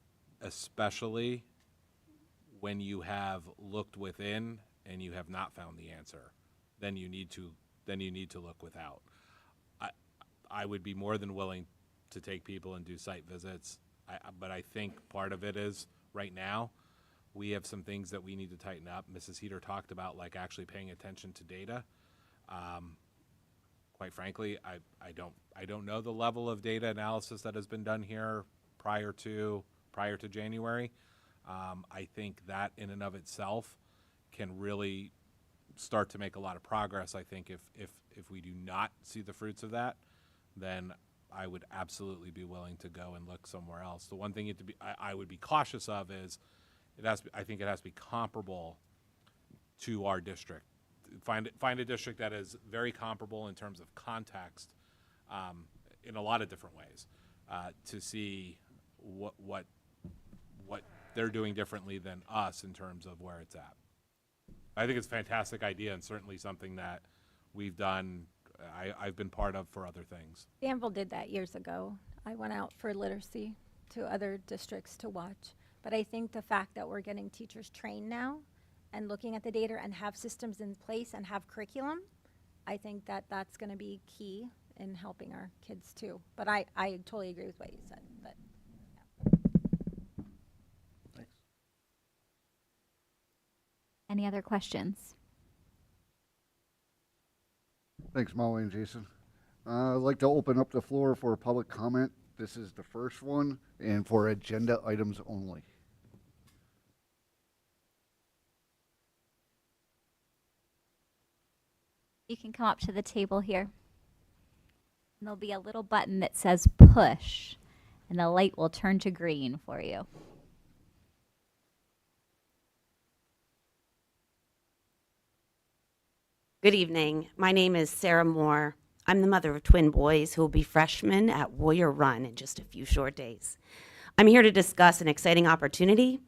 especially when you have looked within and you have not found the answer, then you need to look without. I would be more than willing to take people and do site visits, but I think part of it is right now we have some things that we need to tighten up. Mrs. Heater talked about, like, actually paying attention to data. Quite frankly, I don't know the level of data analysis that has been done here prior to January. I think that in and of itself can really start to make a lot of progress. I think if we do not see the fruits of that, then I would absolutely be willing to go and look somewhere else. The one thing I would be cautious of is I think it has to be comparable to our district. Find a district that is very comparable in terms of context in a lot of different ways to see what they're doing differently than us in terms of where it's at. I think it's a fantastic idea, and certainly something that we've done, I've been part of for other things. Danville did that years ago. I went out for literacy to other districts to watch. But I think the fact that we're getting teachers trained now and looking at the data and have systems in place and have curriculum, I think that that's going to be key in helping our kids too. But I totally agree with what you said. But Thanks. Any other questions? Thanks, Molly and Jason. I'd like to open up the floor for public comment. This is the first one, and for agenda items only. You can come up to the table here. And there'll be a little button that says push, and the light will turn to green for you. Good evening. My name is Sarah Moore. I'm the mother of twin boys who will be freshmen at Warrior Run in just a few short days. I'm here to discuss an exciting opportunity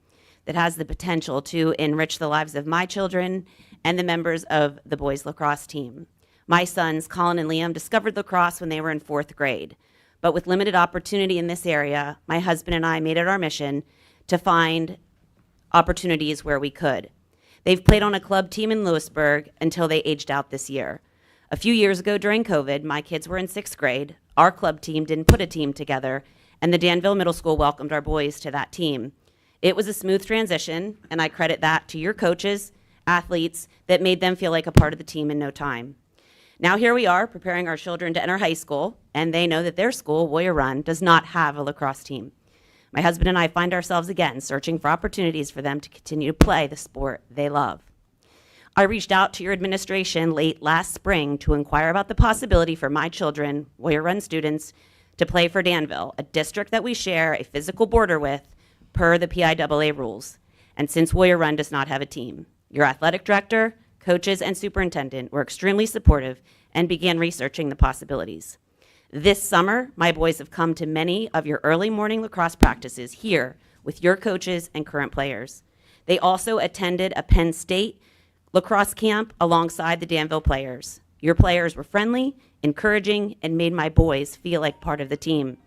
that has the potential to enrich the lives of my children and the members of the boys lacrosse team. My sons, Colin and Liam, discovered lacrosse when they were in 4th grade. But with limited opportunity in this area, my husband and I made it our mission to find opportunities where we could. They've played on a club team in Lewisburg until they aged out this year. A few years ago during COVID, my kids were in 6th grade. Our club team didn't put a team together, and the Danville Middle School welcomed our boys to that team. It was a smooth transition, and I credit that to your coaches, athletes, that made them feel like a part of the team in no time. Now here we are preparing our children to enter high school, and they know that their school, Warrior Run, does not have a lacrosse team. My husband and I find ourselves again searching for opportunities for them to continue to play the sport they love. I reached out to your administration late last spring to inquire about the possibility for my children, Warrior Run students, to play for Danville, a district that we share a physical border with per the PIAA rules. And since Warrior Run does not have a team, your athletic director, coaches, and superintendent were extremely supportive and began researching the possibilities. This summer, my boys have come to many of your early morning lacrosse practices here with your coaches and current players. They also attended a Penn State lacrosse camp alongside the Danville players. Your players were friendly, encouraging, and made my boys feel like part of the team.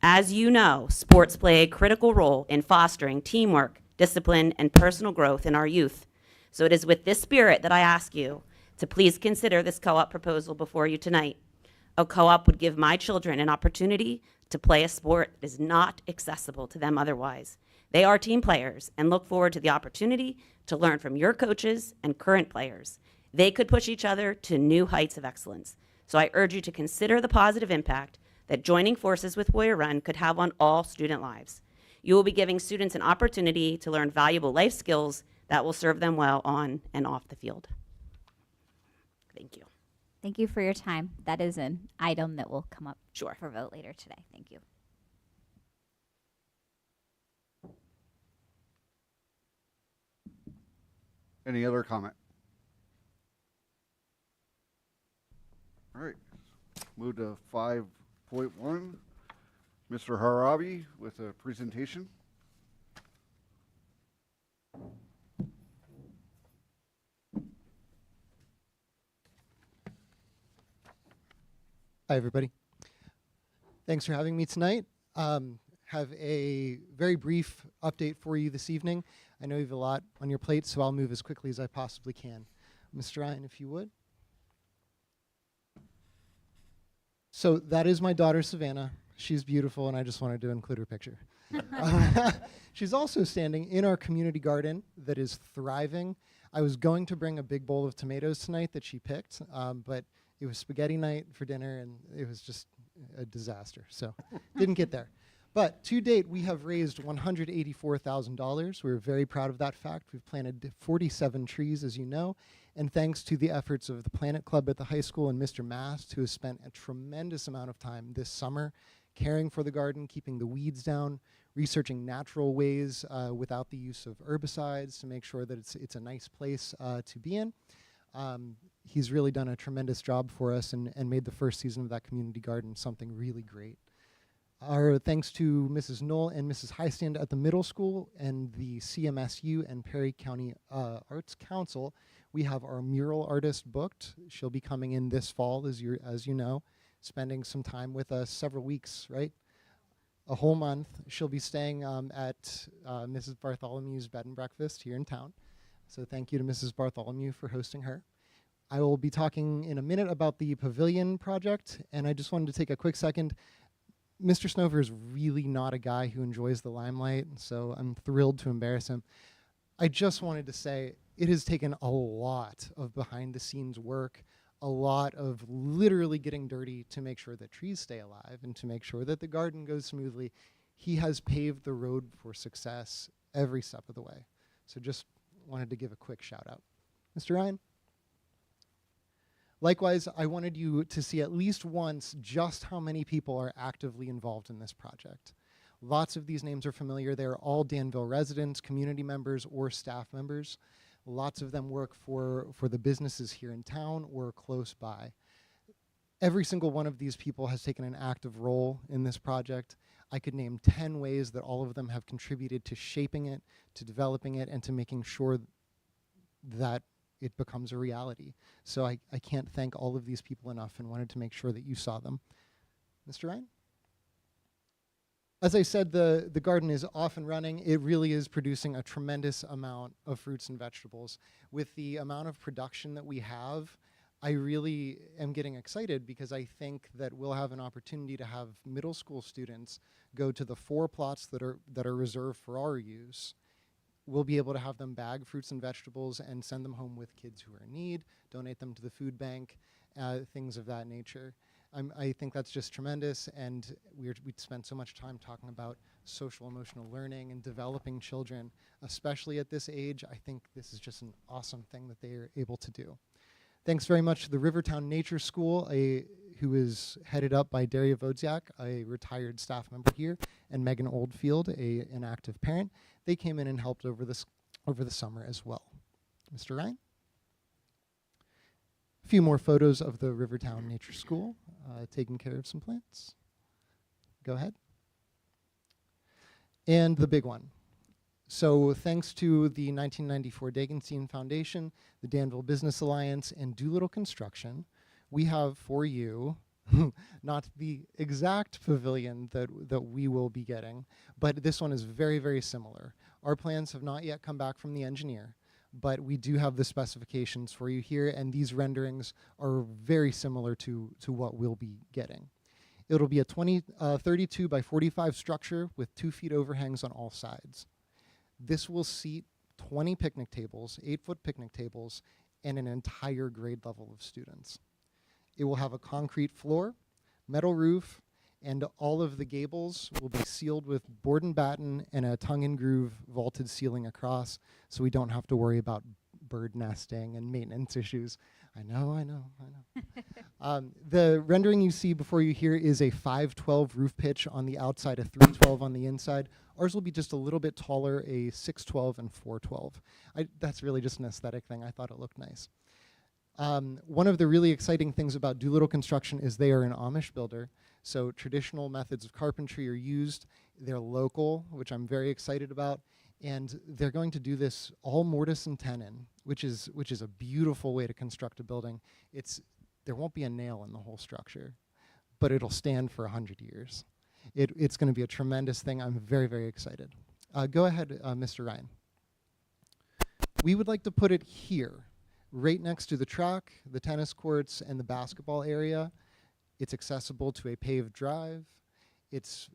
As you know, sports play a critical role in fostering teamwork, discipline, and personal growth in our youth. So it is with this spirit that I ask you to please consider this co-op proposal before you tonight. A co-op would give my children an opportunity to play a sport that is not accessible to them otherwise. They are team players and look forward to the opportunity to learn from your coaches and current players. They could push each other to new heights of excellence. So I urge you to consider the positive impact that joining forces with Warrior Run could have on all student lives. You will be giving students an opportunity to learn valuable life skills that will serve them well on and off the field. Thank you. Thank you for your time. That is an item that will come up Sure. for vote later today. Thank you. Any other comment? All right, move to 5.1. Mr. Harabi with a presentation. Hi, everybody. Thanks for having me tonight. Have a very brief update for you this evening. I know you have a lot on your plate, so I'll move as quickly as I possibly can. Mr. Ryan, if you would. So that is my daughter, Savannah. She's beautiful, and I just wanted to include her picture. She's also standing in our community garden that is thriving. I was going to bring a big bowl of tomatoes tonight that she picked, but it was spaghetti night for dinner, and it was just a disaster, so didn't get there. But to date, we have raised $184,000. We're very proud of that fact. We've planted 47 trees, as you know, and thanks to the efforts of the Planet Club at the high school and Mr. Mast, who has spent a tremendous amount of time this summer caring for the garden, keeping the weeds down, researching natural ways without the use of herbicides to make sure that it's a nice place to be in. He's really done a tremendous job for us and made the first season of that community garden something really great. Our thanks to Mrs. Knoll and Mrs. Highstand at the middle school and the CMSU and Perry County Arts Council, we have our mural artist booked. She'll be coming in this fall, as you know, spending some time with us, several weeks, right? a whole month. She'll be staying at Mrs. Bartholomew's bed and breakfast here in town. So thank you to Mrs. Bartholomew for hosting her. I will be talking in a minute about the pavilion project, and I just wanted to take a quick second. Mr. Snover is really not a guy who enjoys the limelight, so I'm thrilled to embarrass him. I just wanted to say it has taken a lot of behind-the-scenes work, a lot of literally getting dirty to make sure that trees stay alive and to make sure that the garden goes smoothly. He has paved the road for success every step of the way. So just wanted to give a quick shout out. Mr. Ryan? Likewise, I wanted you to see at least once just how many people are actively involved in this project. Lots of these names are familiar. They're all Danville residents, community members, or staff members. Lots of them work for the businesses here in town or close by. Every single one of these people has taken an active role in this project. I could name 10 ways that all of them have contributed to shaping it, to developing it, and to making sure that it becomes a reality. So I can't thank all of these people enough and wanted to make sure that you saw them. Mr. Ryan? As I said, the garden is off and running. It really is producing a tremendous amount of fruits and vegetables. With the amount of production that we have, I really am getting excited because I think that we'll have an opportunity to have middle school students go to the 4 plots that are reserved for our use. We'll be able to have them bag fruits and vegetables and send them home with kids who are in need, donate them to the food bank, things of that nature. I think that's just tremendous, and we'd spent so much time talking about social emotional learning and developing children, especially at this age. I think this is just an awesome thing that they are able to do. Thanks very much to the Rivertown Nature School, who is headed up by Daria Vodziak, a retired staff member here, and Megan Oldfield, an active parent. They came in and helped over the summer as well. Mr. Ryan? A few more photos of the Rivertown Nature School taking care of some plants. Go ahead. And the big one. So thanks to the 1994 Dagenstein Foundation, the Danville Business Alliance, and Doolittle Construction, we have for you not the exact pavilion that we will be getting, but this one is very, very similar. Our plans have not yet come back from the engineer, but we do have the specifications for you here, and these renderings are very similar to what we'll be getting. It'll be a 32 by 45 structure with 2 feet overhangs on all sides. This will seat 20 picnic tables, 8-foot picnic tables, and an entire grade level of students. It will have a concrete floor, metal roof, and all of the gables will be sealed with board and batten and a tongue and groove vaulted ceiling across, so we don't have to worry about bird nesting and maintenance issues. I know. The rendering you see before you here is a 512 roof pitch on the outside, a 312 on the inside. Ours will be just a little bit taller, a 612 and 412. That's really just an aesthetic thing. I thought it looked nice. One of the really exciting things about Doolittle Construction is they are an Amish builder. So traditional methods of carpentry are used. They're local, which I'm very excited about. And they're going to do this all mortise and tenon, which is a beautiful way to construct a building. There won't be a nail in the whole structure, but it'll stand for 100 years. It's going to be a tremendous thing. I'm very, very excited. Go ahead, Mr. Ryan. We would like to put it here, right next to the track, the tennis courts, and the basketball area. It's accessible to a paved drive. It's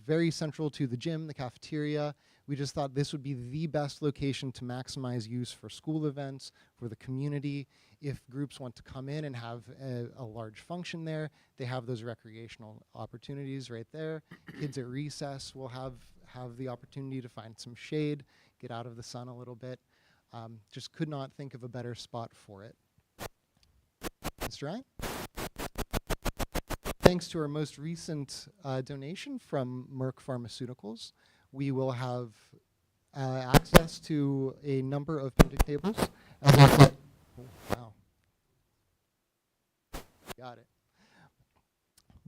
very central to the gym, the cafeteria. We just thought this would be the best location to maximize use for school events, for the community. If groups want to come in and have a large function there, they have those recreational opportunities right there. Kids at recess will have the opportunity to find some shade, get out of the sun a little bit. Just could not think of a better spot for it. Mr. Ryan? Thanks to our most recent donation from Merck Pharmaceuticals, we will have access to a number of picnic tables. Oh, wow. Got it.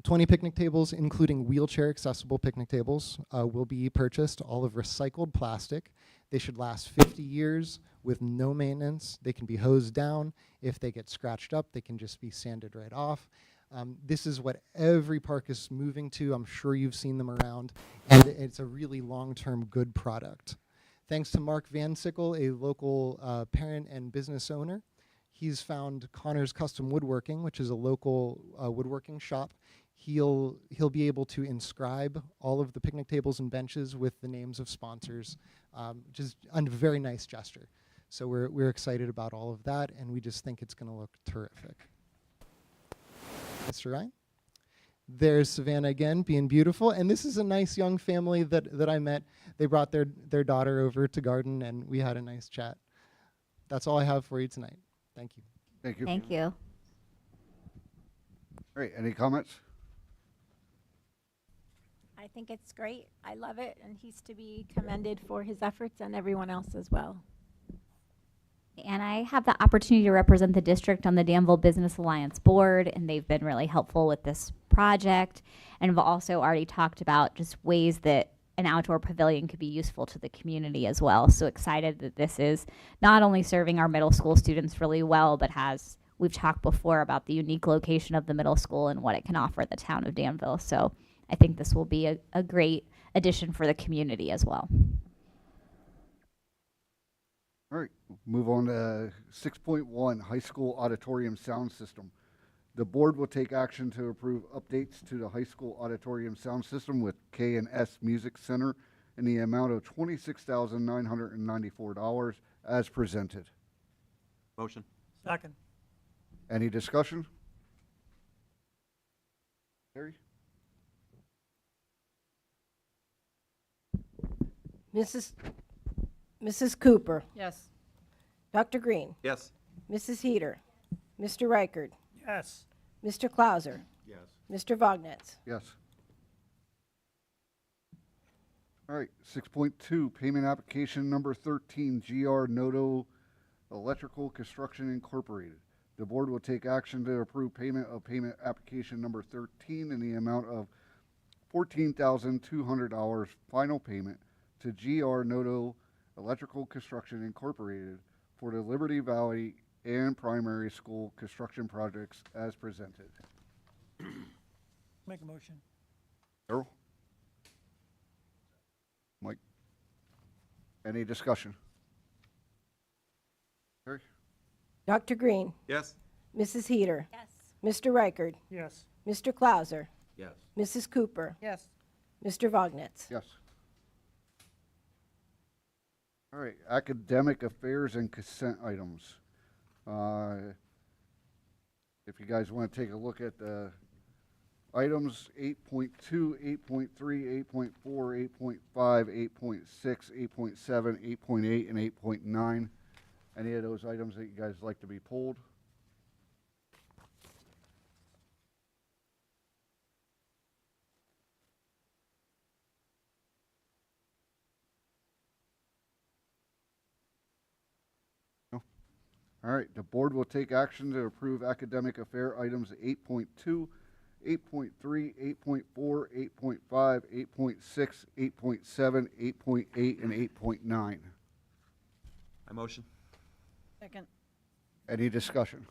20 picnic tables, including wheelchair accessible picnic tables, will be purchased, all of recycled plastic. They should last 50 years with no maintenance. They can be hosed down. If they get scratched up, they can just be sanded right off. This is what every park is moving to. I'm sure you've seen them around, and it's a really long-term good product. Thanks to Mark Van Sickle, a local parent and business owner, he's found Connor's Custom Woodworking, which is a local woodworking shop. He'll be able to inscribe all of the picnic tables and benches with the names of sponsors, which is a very nice gesture. So we're excited about all of that, and we just think it's going to look terrific. Mr. Ryan? There's Savannah again, being beautiful. And this is a nice young family that I met. They brought their daughter over to garden, and we had a nice chat. That's all I have for you tonight. Thank you. Thank you. Thank you. All right, any comments? I think it's great. I love it, and he's to be commended for his efforts and everyone else as well. And I have the opportunity to represent the district on the Danville Business Alliance board, and they've been really helpful with this project. And we've also already talked about just ways that an outdoor pavilion could be useful to the community as well. So excited that this is not only serving our middle school students really well, but we've talked before about the unique location of the middle school and what it can offer the town of Danville. So I think this will be a great addition for the community as well. All right, move on to 6.1, high school auditorium sound system. The board will take action to approve updates to the high school auditorium sound system with K&S Music Center in the amount of $26,994 as presented. Motion. Second. Any discussion? Terry? Mrs. Cooper, Yes. Dr. Green, Yes. Mrs. Heater, Mr. Reichard, Yes. Mr. Clauser, Yes. Mr. Vognetz. Yes. All right, 6.2, payment application number 13, GR Noto Electrical Construction Incorporated. The board will take action to approve payment of payment application number 13 in the amount of $14,200 final payment to GR Noto Electrical Construction Incorporated for the Liberty Valley and primary school construction projects as presented. Make a motion. Errol? Mike? Any discussion? Terry? Dr. Green, Yes. Mrs. Heater, Yes. Mr. Reichard, Yes. Mr. Clauser, Yes. Mrs. Cooper, Yes. Mr. Vognetz. Yes. All right, academic affairs and consent items. If you guys want to take a look at the items, 8.2, 8.3, 8.4, 8.5, 8.6, 8.7, 8.8, and 8.9. Any of those items that you guys like to be pulled? All right, the board will take action to approve academic affair items 8.2, 8.3, 8.4, 8.5, 8.6, 8.7, 8.8, and 8.9. I motion. Second. Any discussion?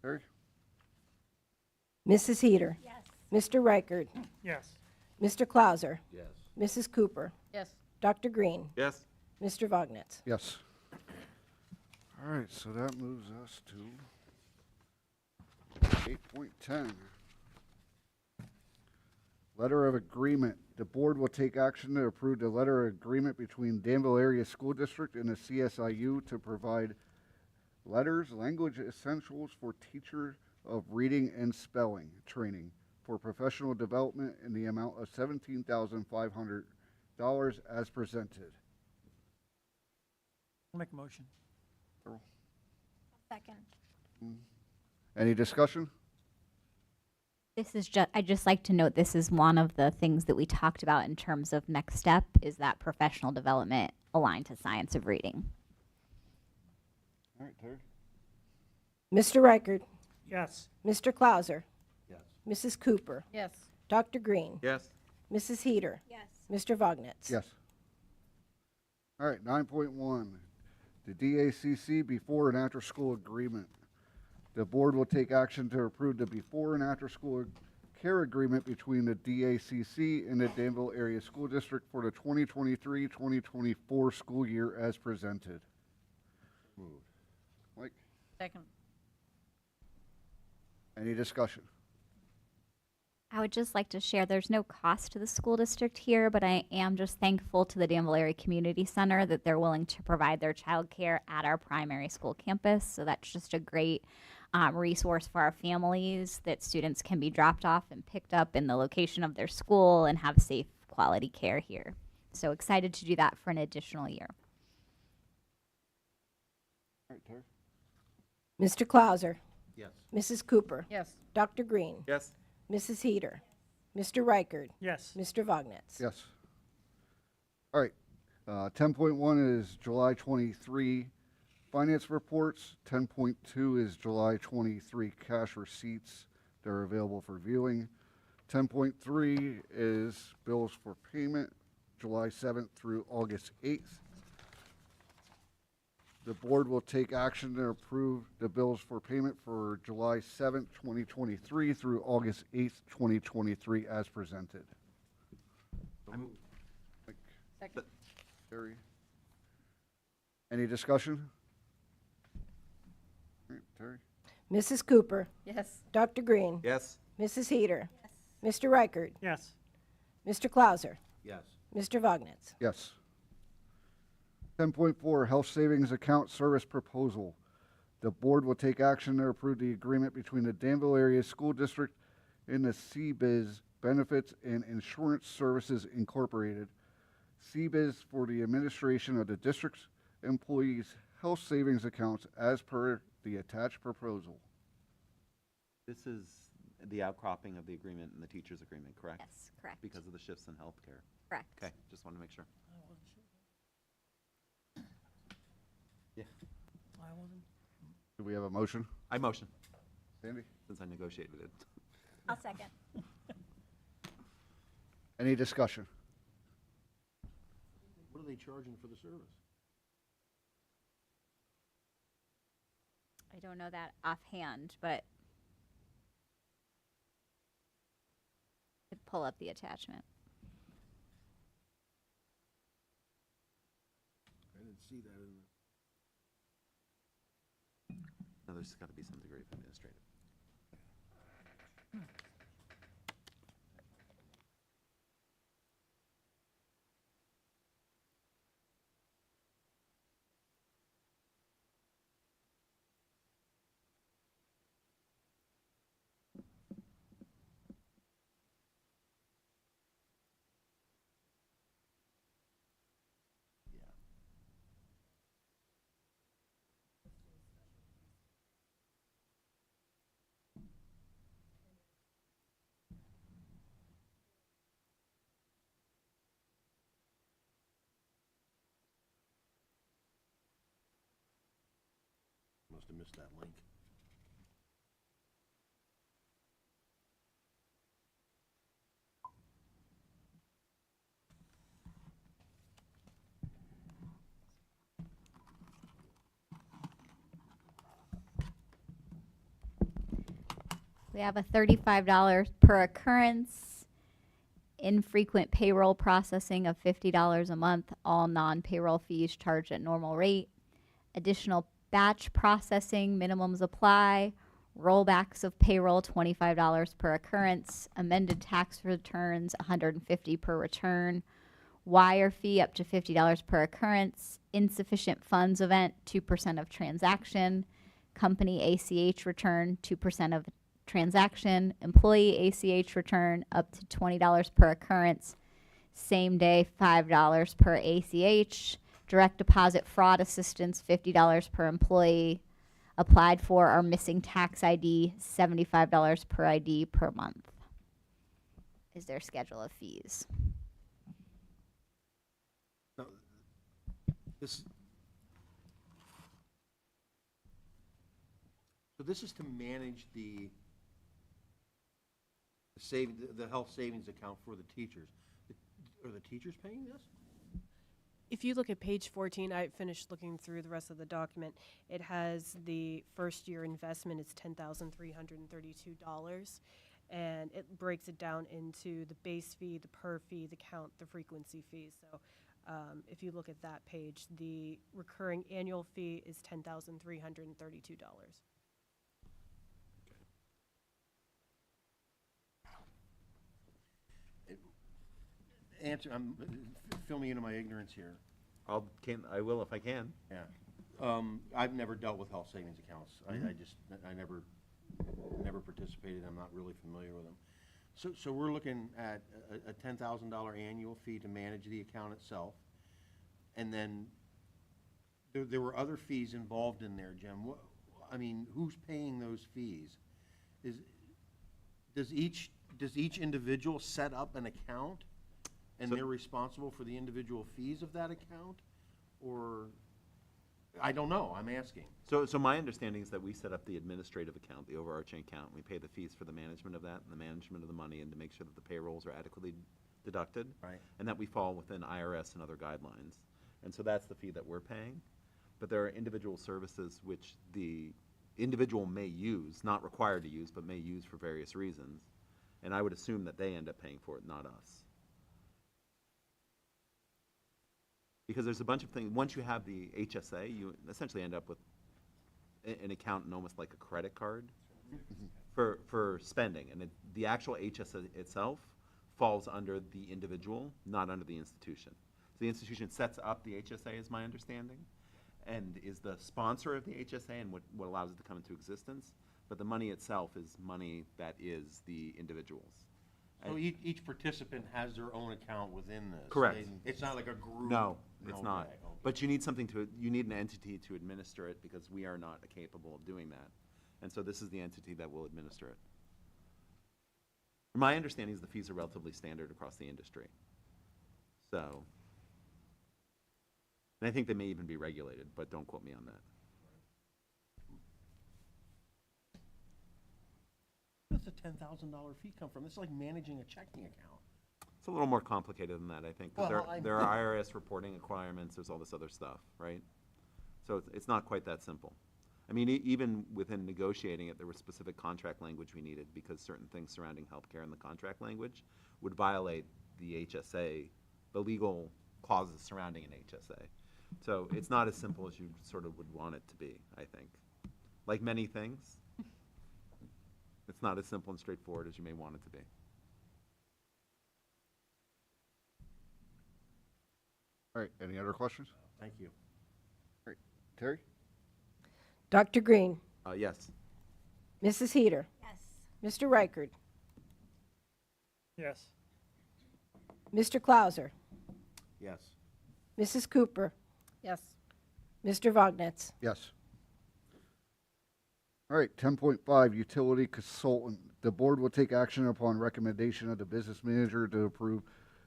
Terry? Mrs. Heater, Yes. Mr. Reichard, Yes. Mr. Clauser, Yes. Mrs. Cooper, Yes. Dr. Green, Yes. Mr. Vognetz. Yes. All right, so that moves us to 8.10. Letter of agreement. The board will take action to approve the letter of agreement between Danville Area School District and the CSIU to provide letters, language essentials for teachers of reading and spelling training for professional development in the amount of $17,500 as presented. I'll make a motion. Second. Any discussion? This is I'd just like to note this is one of the things that we talked about in terms of next step is that professional development aligned to science of reading. All right, Terry. Mr. Reichard, Yes. Mr. Clauser, Yes. Mrs. Cooper, Yes. Dr. Green, Yes. Mrs. Heater, Yes. Mr. Vognetz. Yes. All right, 9.1, the DACC before and after school agreement. The board will take action to approve the before and after school care agreement between the DACC and the Danville Area School District for the 2023-2024 school year as presented. Moved. Mike, Second. any discussion? I would just like to share there's no cost to the school district here, but I am just thankful to the Danville Area Community Center that they're willing to provide their childcare at our primary school campus. So that's just a great resource for our families that students can be dropped off and picked up in the location of their school and have safe, quality care here. So excited to do that for an additional year. All right, Terry? Mr. Clauser, Yes. Mrs. Cooper, Yes. Dr. Green, Yes. Mrs. Heater, Mr. Reichard, Yes. Mr. Vognetz. Yes. All right, 10.1 is July 23 finance reports. 10.2 is July 23 cash receipts. They're available for viewing. 10.3 is bills for payment, July 7th through August 8th. The board will take action to approve the bills for payment for July 7th, 2023 through August 8th, 2023 as presented. Second. Terry? Any discussion? All right, Terry? Mrs. Cooper, Yes. Dr. Green, Yes. Mrs. Heater, Mr. Reichard, Yes. Mr. Clauser, Yes. Mr. Vognetz. Yes. 10.4, Health Savings Account Service Proposal. The board will take action to approve the agreement between the Danville Area School District and the CBIZ Benefits and Insurance Services Incorporated. CBIZ for the administration of the district's employees' health savings accounts as per the attached proposal. This is the outcropping of the agreement and the teacher's agreement, correct? Yes, correct. Because of the shifts in healthcare. Correct. Okay, just want to make sure. Yeah. I wasn't. Do we have a motion? I motion, Sandy? since I negotiated it. I'll second. Any discussion? What are they charging for the service? I don't know that offhand, but could pull up the attachment. I didn't see that in the. No, there's got to be some degree of administrative. Must have missed that link. We have a $35 per occurrence, infrequent payroll processing of $50 a month, all non-payroll fees charged at normal rate, additional batch processing, minimums apply, rollbacks of payroll, $25 per occurrence, amended tax returns, $150 per return, wire fee up to $50 per occurrence, insufficient funds event, 2% of transaction, company ACH return, 2% of transaction, employee ACH return up to $20 per occurrence, same day $5 per ACH, direct deposit fraud assistance $50 per employee, applied for or missing tax ID $75 per ID per month is their schedule of fees. Now, this, so this is to manage the health savings account for the teachers. Are the teachers paying this? if you look at page 14, I finished looking through the rest of the document. It has the first year investment is $10,332, and it breaks it down into the base fee, the per fee, the count, the frequency fees. So if you look at that page, the recurring annual fee is $10,332. Answer, fill me into my ignorance here. I will if I can. Yeah. I've never dealt with health savings accounts. I never participated. I'm not really familiar with them. So we're looking at a $10,000 annual fee to manage the account itself. And then there were other fees involved in there, Jim. I mean, who's paying those fees? Does each individual set up an account and they're responsible for the individual fees of that account? Or, I don't know, I'm asking. So my understanding is that we set up the administrative account, the overarching account. We pay the fees for the management of that and the management of the money and to make sure that the payrolls are adequately deducted. Right. And that we fall within IRS and other guidelines. And so that's the fee that we're paying. But there are individual services which the individual may use, not required to use, but may use for various reasons. And I would assume that they end up paying for it, not us. Because there's a bunch of things, once you have the HSA, you essentially end up with an account and almost like a credit card for spending. And the actual HSA itself falls under the individual, not under the institution. So the institution sets up the HSA, is my understanding, and is the sponsor of the HSA and what allows it to come into existence. But the money itself is money that is the individual's. So each participant has their own account within this? Correct. It's not like a group? No, it's not. Okay. But you need you need an entity to administer it because we are not capable of doing that. And so this is the entity that will administer it. My understanding is the fees are relatively standard across the industry. So, and I think they may even be regulated, but don't quote me on that. Where does the $10,000 fee come from? It's like managing a checking account. It's a little more complicated than that, I think. 'Cause Well, there are IRS reporting requirements, there's all this other stuff, right? So it's not quite that simple. I mean, even within negotiating it, there was specific contract language we needed because certain things surrounding healthcare in the contract language would violate the HSA, the legal clauses surrounding an HSA. So it's not as simple as you sort of would want it to be, I think. Like many things, it's not as simple and straightforward as you may want it to be. All right, any other questions? Thank you. All right, Terry? Dr. Green, Yes. Mrs. Heater, Yes. Mr. Reichert, Yes. Mr. Clauser, Yes. Mrs. Cooper, Yes. Mr. Vognetz. Yes. All right, 10.5, utility consultant. The board will take action upon recommendation of the business manager to approve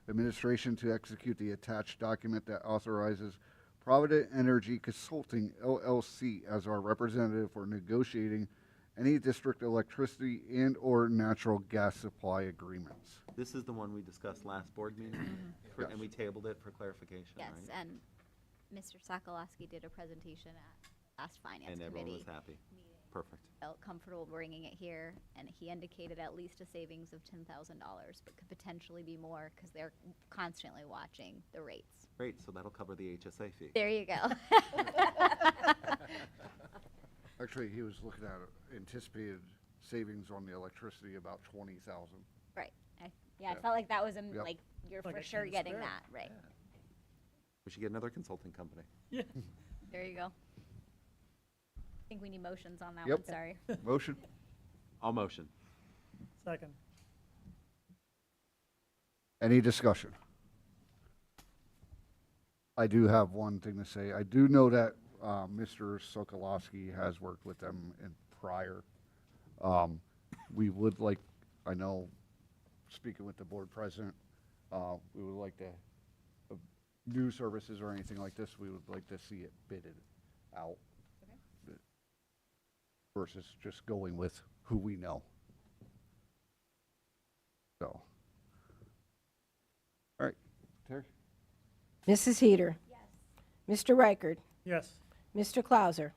administration to execute the attached document that authorizes Provident Energy Consulting, LLC, as our representative for negotiating any district electricity and/or natural gas supply agreements. This is the one we discussed last board meeting, and we tabled it for clarification, Yes, right? and Mr. Sokolowski did a presentation at last finance And everyone committee. was happy. meeting. Perfect. Felt comfortable bringing it here, and he indicated at least a savings of $10,000, but could potentially be more because they're constantly watching the rates. Great, so that'll cover the HSA fee. There you go. Actually, he was looking at anticipated savings on the electricity about 20,000. Right. I Yeah. felt like that was Yep. like you're Like for a sure team getting spirit. that right. We should get another consulting company. Yeah. There you go. I think we need motions on that Yep. one. Sorry. Motion? I'll motion. Second. Any discussion? I do have one thing to say. I do know that Mr. Sokolowski has worked with them in prior. We would like, I know, speaking with the board president, we would like to, new services or anything like this, we would like to see it bidded out. Versus just going with who we know. So. All right, Terry? Mrs. Heater, Yes. Mr. Reichard, Yes. Mr. Clauser,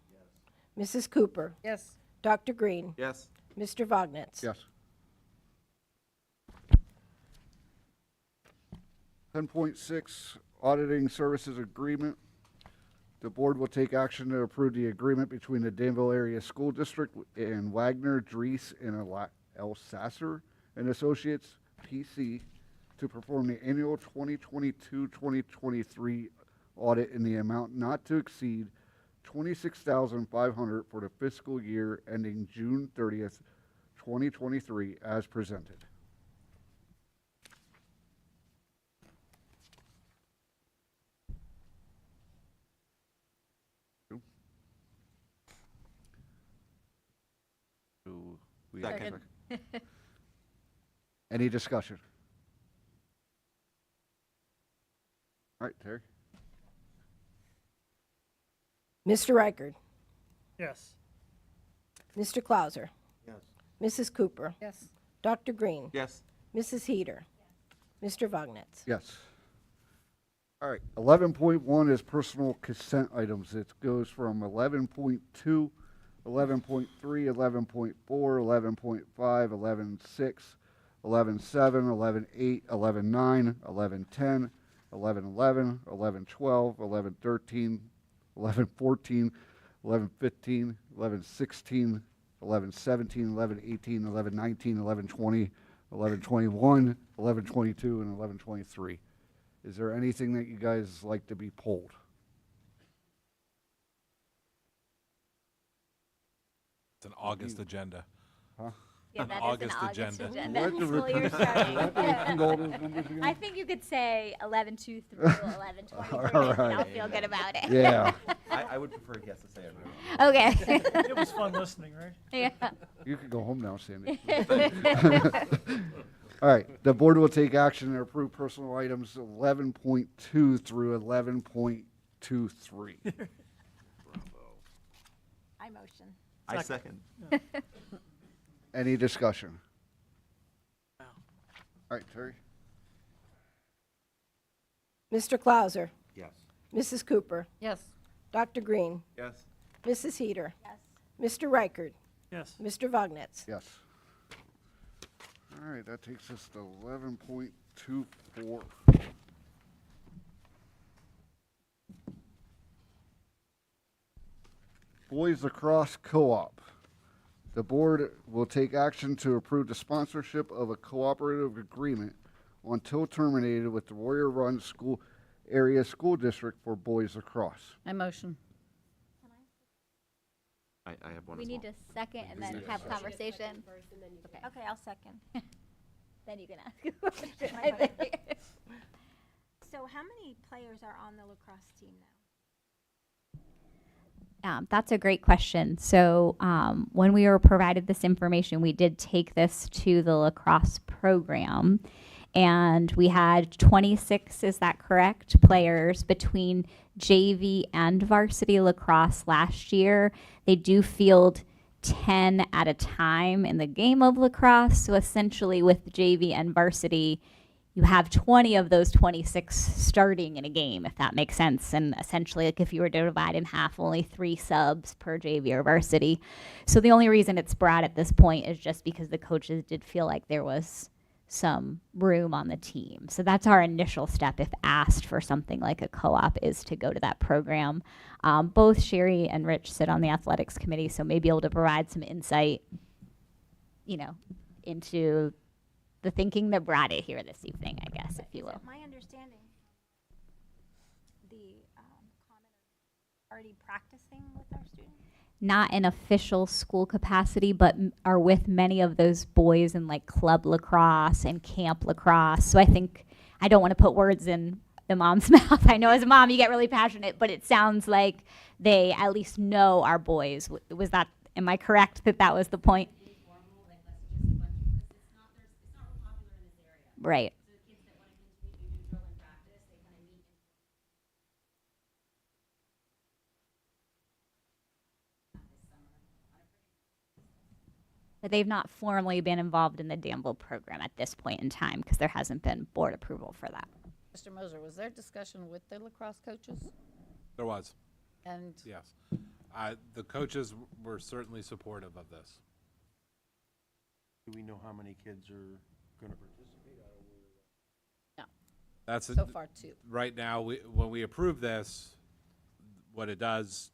Mrs. Cooper, Yes. Dr. Green, Yes. Mr. Vognetz. Yes. 10.6, auditing services agreement. The board will take action to approve the agreement between the Danville Area School District and Wagner, Dries, and Elsasser and Associates, PC, to perform the annual 2022-2023 audit in the amount not to exceed $26,500 for the fiscal year ending June 30th, 2023, as presented. Do we have a Second. second? Any discussion? All right, Terry? Mr. Reichard, Yes. Mr. Clauser, Yes. Mrs. Cooper, Yes. Dr. Green, Yes. Mrs. Heater, Mr. Vognetz. Yes. All right, 11.1 is personal consent items. It goes from 11.2, 11.3, 11.4, 11.5, 11.6, 11.7, 11.8, 11.9, 11.10, 11.11, 11.12, 11.13, 11.14, 11.15, 11.16, 11.17, 11.18, 11.19, 11.20, 11.21, 11.22, and 11.23. Is there anything that you guys like to be pulled? It's an August agenda. Huh? Yeah, An that is August an August agenda. agenda. Let the School year repeat- starting. let the repeat all those numbers again? I think you could say 11-2 through 11-23, All and I'll right. feel good about it. Yeah. I would prefer a guest to say it. Okay. It was fun listening, right? Yeah. You can go home now, Sandy. All right, the board will take action to approve personal items 11.2 through 11.23. I motion. I second. Any discussion? All right, Terry? Mr. Clauser, Yes. Mrs. Cooper, Yes. Dr. Green, Yes. Mrs. Heater, Yes. Mr. Reichard, Yes. Mr. Vognetz. Yes. All right, that takes us to 11.24. Boys Lacrosse Co-op. The board will take action to approve the sponsorship of a cooperative agreement until terminated with the Warrior Run School Area School District for Boys Lacrosse. I motion. I have one We as need well. a second and then have conversation. Okay. Okay, I'll second. Then you can ask a question. My question. So how many players are on the lacrosse team now? That's a great question. So when we were provided this information, we did take this to the lacrosse program, and we had 26, is that correct, players between JV and varsity lacrosse last year. They do field 10 at a time in the game of lacrosse. So essentially with JV and varsity, you have 20 of those 26 starting in a game, if that makes sense. And essentially, like if you were to divide in half, only 3 subs per JV or varsity. So the only reason it's brought at this point is just because the coaches did feel like there was some room on the team. So that's our initial step if asked for something like a co-op, is to go to that program. Both Sherry and Rich sit on the athletics committee, so may be able to provide some insight, you know, into the thinking that brought it here this evening, I guess, if you Is will. it my understanding the comment already practicing with our students? Not in official school capacity, but are with many of those boys in like club lacrosse and camp lacrosse. So I think, I don't want to put words in the mom's mouth. I know as a mom you get really passionate, but it sounds like they at least know our boys. Was that, am I correct that that was the point? Right. But they've not formally been involved in the Danville program at this point in time because there hasn't been board approval for that. Mr. Moser, was there discussion with the lacrosse coaches? There was, And yes. The coaches were certainly supportive of this. Do we know how many kids are gonna participate? That's so far, 2. right now, when we approve this, what does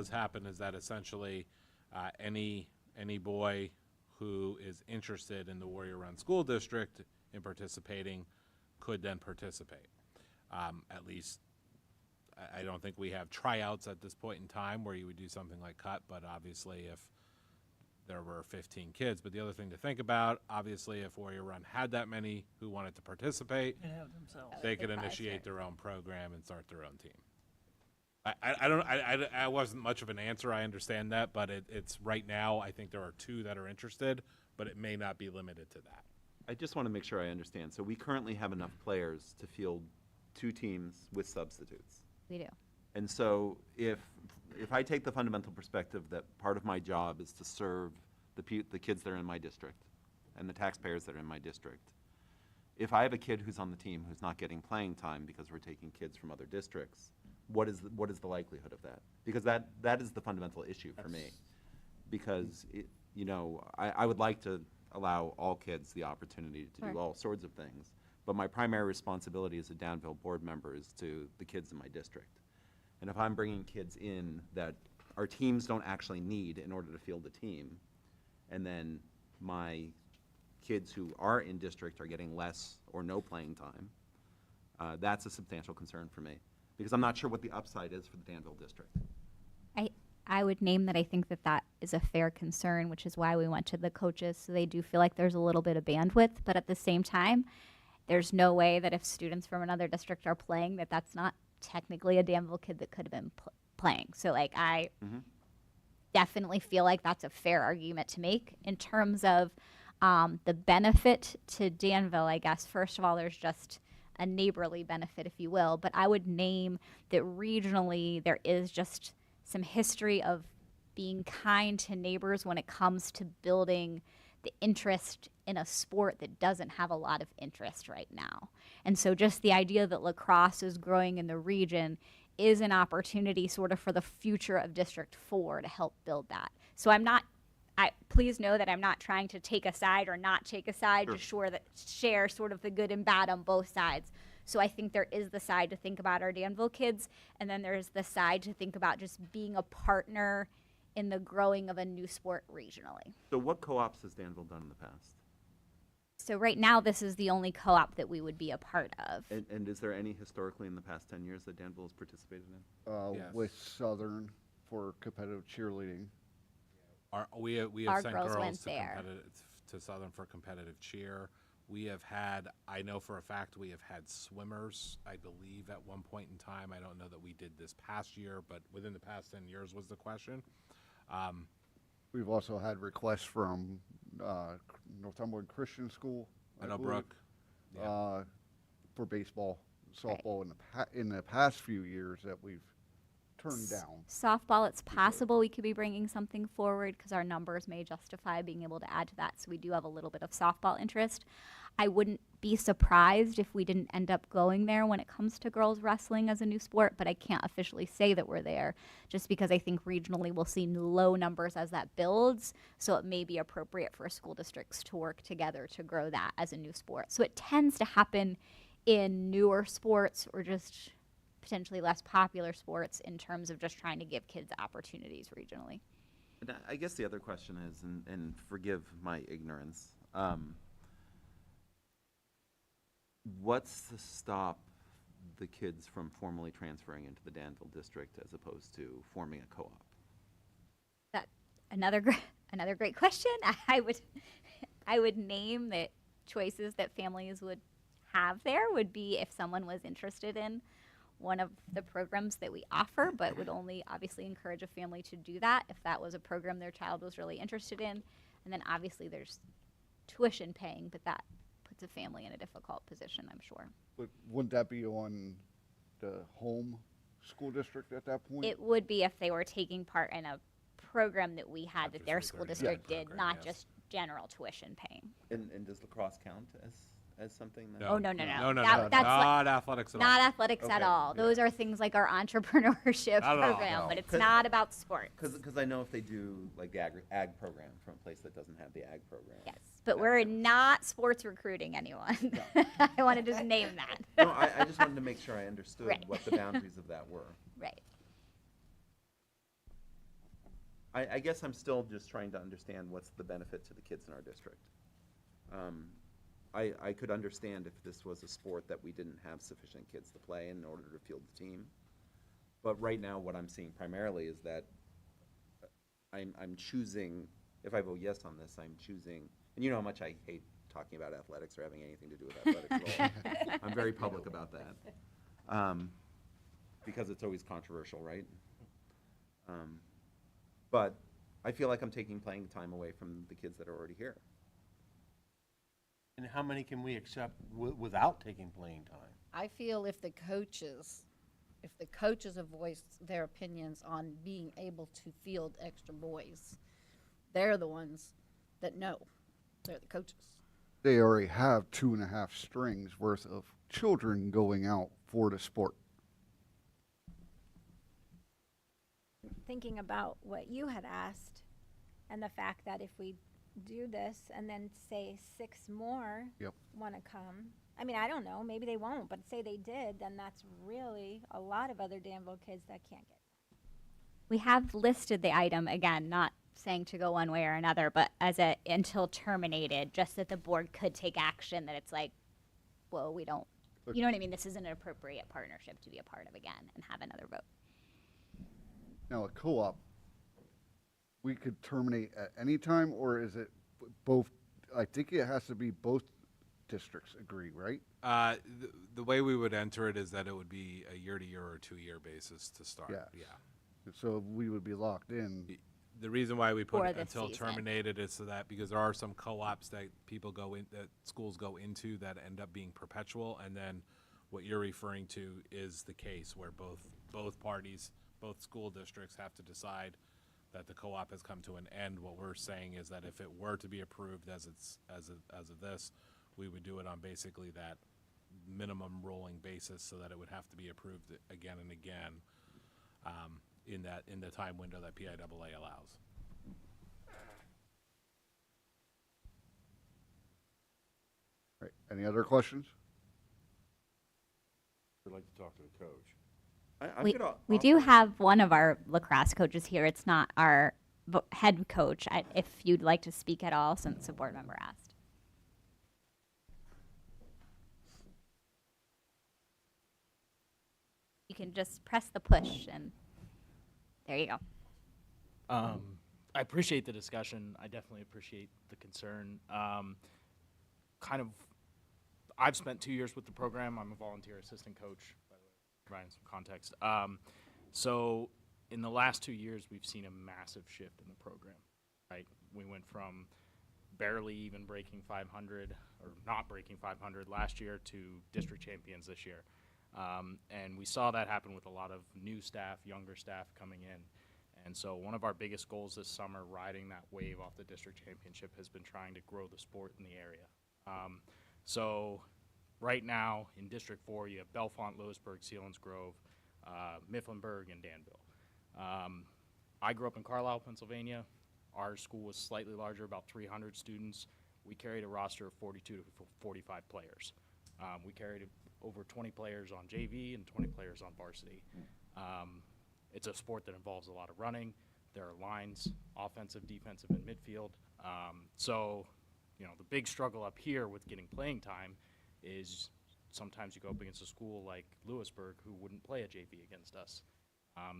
happen is that essentially any boy who is interested in the Warrior Run School District in participating could then participate. At least, I don't think we have tryouts at this point in time where you would do something like cut, but obviously if there were 15 kids. But the other thing to think about, obviously, if Warrior Run had that many who wanted to participate, And have themselves. they could probably initiate start. their own program and start their own team. I wasn't much of an answer. I understand that, but it's right now. I think there are 2 that are interested, but it may not be limited to that. I just want to make sure I understand. So we currently have enough players to field 2 teams with substitutes. We do. And so if I take the fundamental perspective that part of my job is to serve the kids that are in my district and the taxpayers that are in my district, if I have a kid who's on the team who's not getting playing time because we're taking kids from other districts, what is the likelihood of that? Because that is the fundamental issue for me. Because I would like to allow all kids the opportunity to Sure. do all sorts of things, but my primary responsibility as a Danville board member is to the kids in my district. And if I'm bringing kids in that our teams don't actually need in order to field a team, and then my kids who are in district are getting less or no playing time, that's a substantial concern for me. Because I'm not sure what the upside is for the Danville district. I would name that I think that is a fair concern, which is why we went to the coaches, so they do feel like there's a little bit of bandwidth. But at the same time, there's no way that if students from another district are playing, that's not technically a Danville kid that could have been playing. So I definitely feel like that's a fair argument to make in terms of the benefit to Danville. I guess first of all, there's just a neighborly benefit, if you will. But I would name that regionally there is just some history of being kind to neighbors when it comes to building the interest in a sport that doesn't have a lot of interest right now. And so just the idea that lacrosse is growing in the region is an opportunity sort of for the future of District 4 to help build that. So please know that I'm not trying to take a side or not take a side, Sure. just share sort of the good and bad on both sides. So I think there is the side to think about our Danville kids, and then there's the side to think about just being a partner in the growing of a new sport regionally. So what co-ops has Danville done in the past? So right now, this is the only co-op that we would be a part of. And is there any historically in the past 10 years that Danville has participated in? Yes. With Southern for competitive cheerleading. We have Our sent girls girls went there. to Southern for competitive cheer. We have had, I know for a fact, we have had swimmers, I believe, at one point in time. I don't know that we did this past year, but within the past 10 years was the question. We've also had requests from Northumberland Christian School. I believe, Meadowbrook. Yeah. for baseball, softball in the past few years that we've turned down. Softball, it's possible we could be bringing something forward because our numbers may justify being able to add to that. So we do have a little bit of softball interest. I wouldn't be surprised if we didn't end up going there when it comes to girls wrestling as a new sport, but I can't officially say that we're there just because I think regionally we'll see low numbers as that builds. So it may be appropriate for school districts to work together to grow that as a new sport. So it tends to happen in newer sports or just potentially less popular sports in terms of just trying to give kids opportunities regionally. And I guess the other question is, and forgive my ignorance, what's to stop the kids from formally transferring into the Danville district as opposed to forming a co-op? That another great question. I would name that choices that families would have there would be if someone was interested in one of the programs that we offer, but would only obviously encourage a family to do that if that was a program their child was really interested in. And then obviously there's tuition paying, but that puts a family in a difficult position, I'm sure. But wouldn't that be on the home school district at that point? It would be if they were taking part in a program that we had that their school district did, program, not yes. just general tuition paying. And does lacrosse count as as something that? Oh, no. No, That's like- not athletics at all. Not athletics at Okay, all. yeah. Those are things like our entrepreneurship Not at all, program, no. but it's 'Cause- not about sports. Because I know if they do like the ag program from a place that doesn't have the ag program. Yes, but we're not sports recruiting anyone. I want to just name that. No, I just wanted to make sure I understood Right. what the boundaries of that were. Right. I guess I'm still just trying to understand what's the benefit to the kids in our district. I could understand if this was a sport that we didn't have sufficient kids to play in order to field the team. But right now, what I'm seeing primarily is that I'm choosing, if I vote yes on this, I'm choosing, and you know how much I hate talking about athletics or having anything to do with athletics at all. I'm very public about that. Because it's always controversial, right? But I feel like I'm taking playing time away from the kids that are already here. And how many can we accept without taking playing time? I feel if the coaches have voiced their opinions on being able to field extra boys, they're the ones that know. They're the coaches. They already have 2.5 strings worth of children going out for the sport. Thinking about what you had asked and the fact that if we do this and then say 6 more Yep. want to come. I mean, I don't know, maybe they won't, but say they did, then that's really a lot of other Danville kids that can't get. We have listed the item, again, not saying to go one way or another, but as a until terminated, just that the board could take action that it's like, well, we don't, you know what I mean? This is an appropriate partnership to be a part of again and have another vote. Now, a co-op, we could terminate at any time, or is it both? I think it has to be both districts agree, right? The way we would enter it is that it would be a year-to-year or 2-year basis to start. Yeah. Yeah. So we would be locked in. The reason why we put For it the until season. terminated is so that because there are some co-ops that people go in, that schools go into that end up being perpetual, and then what you're referring to is the case where both parties, both school districts have to decide that the co-op has come to an end. What we're saying is that if it were to be approved as of this, we would do it on basically that minimum rolling basis, so that it would have to be approved again and again in the time window that PIAA allows. Right. Any other questions? I'd like to talk to the coach. We do have one of our lacrosse coaches here. It's not our head coach. If you'd like to speak at all, since a board member asked. You can just press the push, and there you go. I appreciate the discussion. I definitely appreciate the concern. I've spent 2 years with the program. I'm a volunteer assistant coach, by the way, providing some context. So in the last 2 years, we've seen a massive shift in the program, right? We went from barely even breaking 500 or not breaking 500 last year to district champions this year. And we saw that happen with a lot of new staff, younger staff coming in. And so one of our biggest goals this summer, riding that wave off the district championship, has been trying to grow the sport in the area. So right now in District 4, you have Bellefonte, Lewisburg, Selinsgrove, Mifflinburg, and Danville. I grew up in Carlisle, Pennsylvania. Our school was slightly larger, about 300 students. We carried a roster of 42 to 45 players. We carried over 20 players on JV and 20 players on varsity. It's a sport that involves a lot of running. There are lines, offensive, defensive, and midfield. So, you know, the big struggle up here with getting playing time is sometimes you go up against a school like Lewisburg who wouldn't play a JV against us.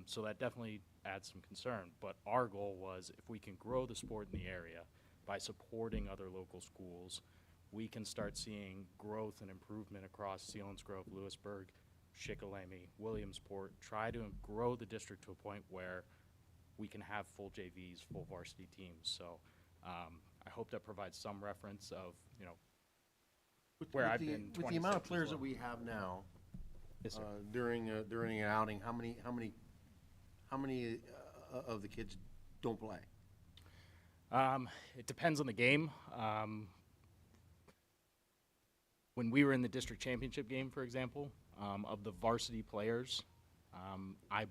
So that definitely adds some concern. But our goal was if we can grow the sport in the area by supporting other local schools, we can start seeing growth and improvement across Selinsgrove, Lewisburg, Shikellamy, Williamsport, try to grow the district to a point where we can have full JVs, full varsity teams. So I hope that provides some reference of, you know, where I've been. With the amount of 26 as players well. that we have now, Yes, sir. during an outing, how many of the kids don't play? It depends on the game. when we were in the district championship game, for example, of the varsity players, I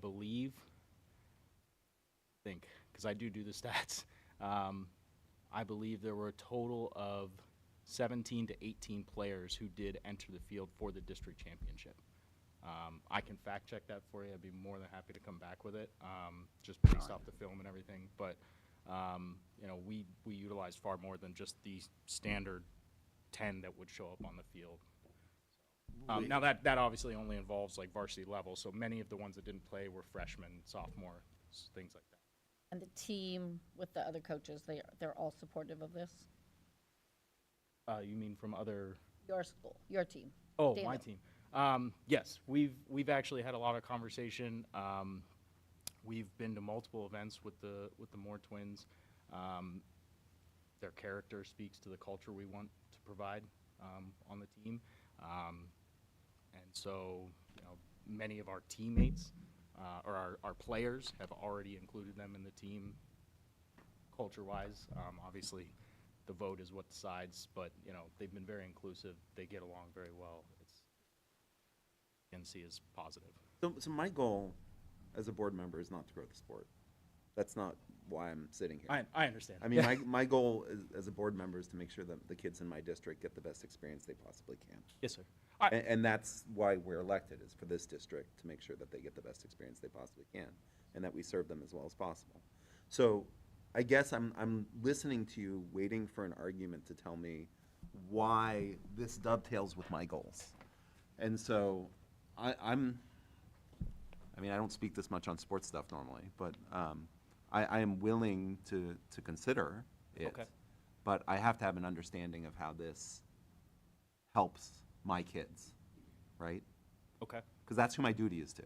think, because I do the stats, I believe there were a total of 17 to 18 players who did enter the field for the district championship. I can fact check that for you. I'd be more than happy to come back with it, just based off the film and everything. But you know, we utilize far more than just the standard 10 that would show up on the field. Now that obviously only involves like varsity level. So many of the ones that didn't play were freshmen, sophomore, things like that. And the team with the other coaches, they're all supportive of this? You mean from other? Your school, your team? Oh, Stand my up. team. Yes, we've actually had a lot of conversation. We've been to multiple events with the Moore twins. Their character speaks to the culture we want to provide on the team, and so you know, many of our teammates or our players have already included them in the team culture-wise. Obviously, the vote is what decides, but you know, they've been very inclusive. They get along very well. NC is positive. So my goal as a board member is not to grow the sport. That's not why I'm sitting here. I understand. I mean, my goal as a board member is to make sure that the kids in my district get the best experience they possibly can. Yes, sir. And that's why we're elected, is for this district to make sure that they get the best experience they possibly can, and that we serve them as well as possible. So I guess I'm listening to you, waiting for an argument to tell me why this dovetails with my goals. And so I mean, I don't speak this much on sports stuff normally, but I am willing to consider it. Okay. But I have to have an understanding of how this helps my kids, right? Okay. Because that's who my duty is to.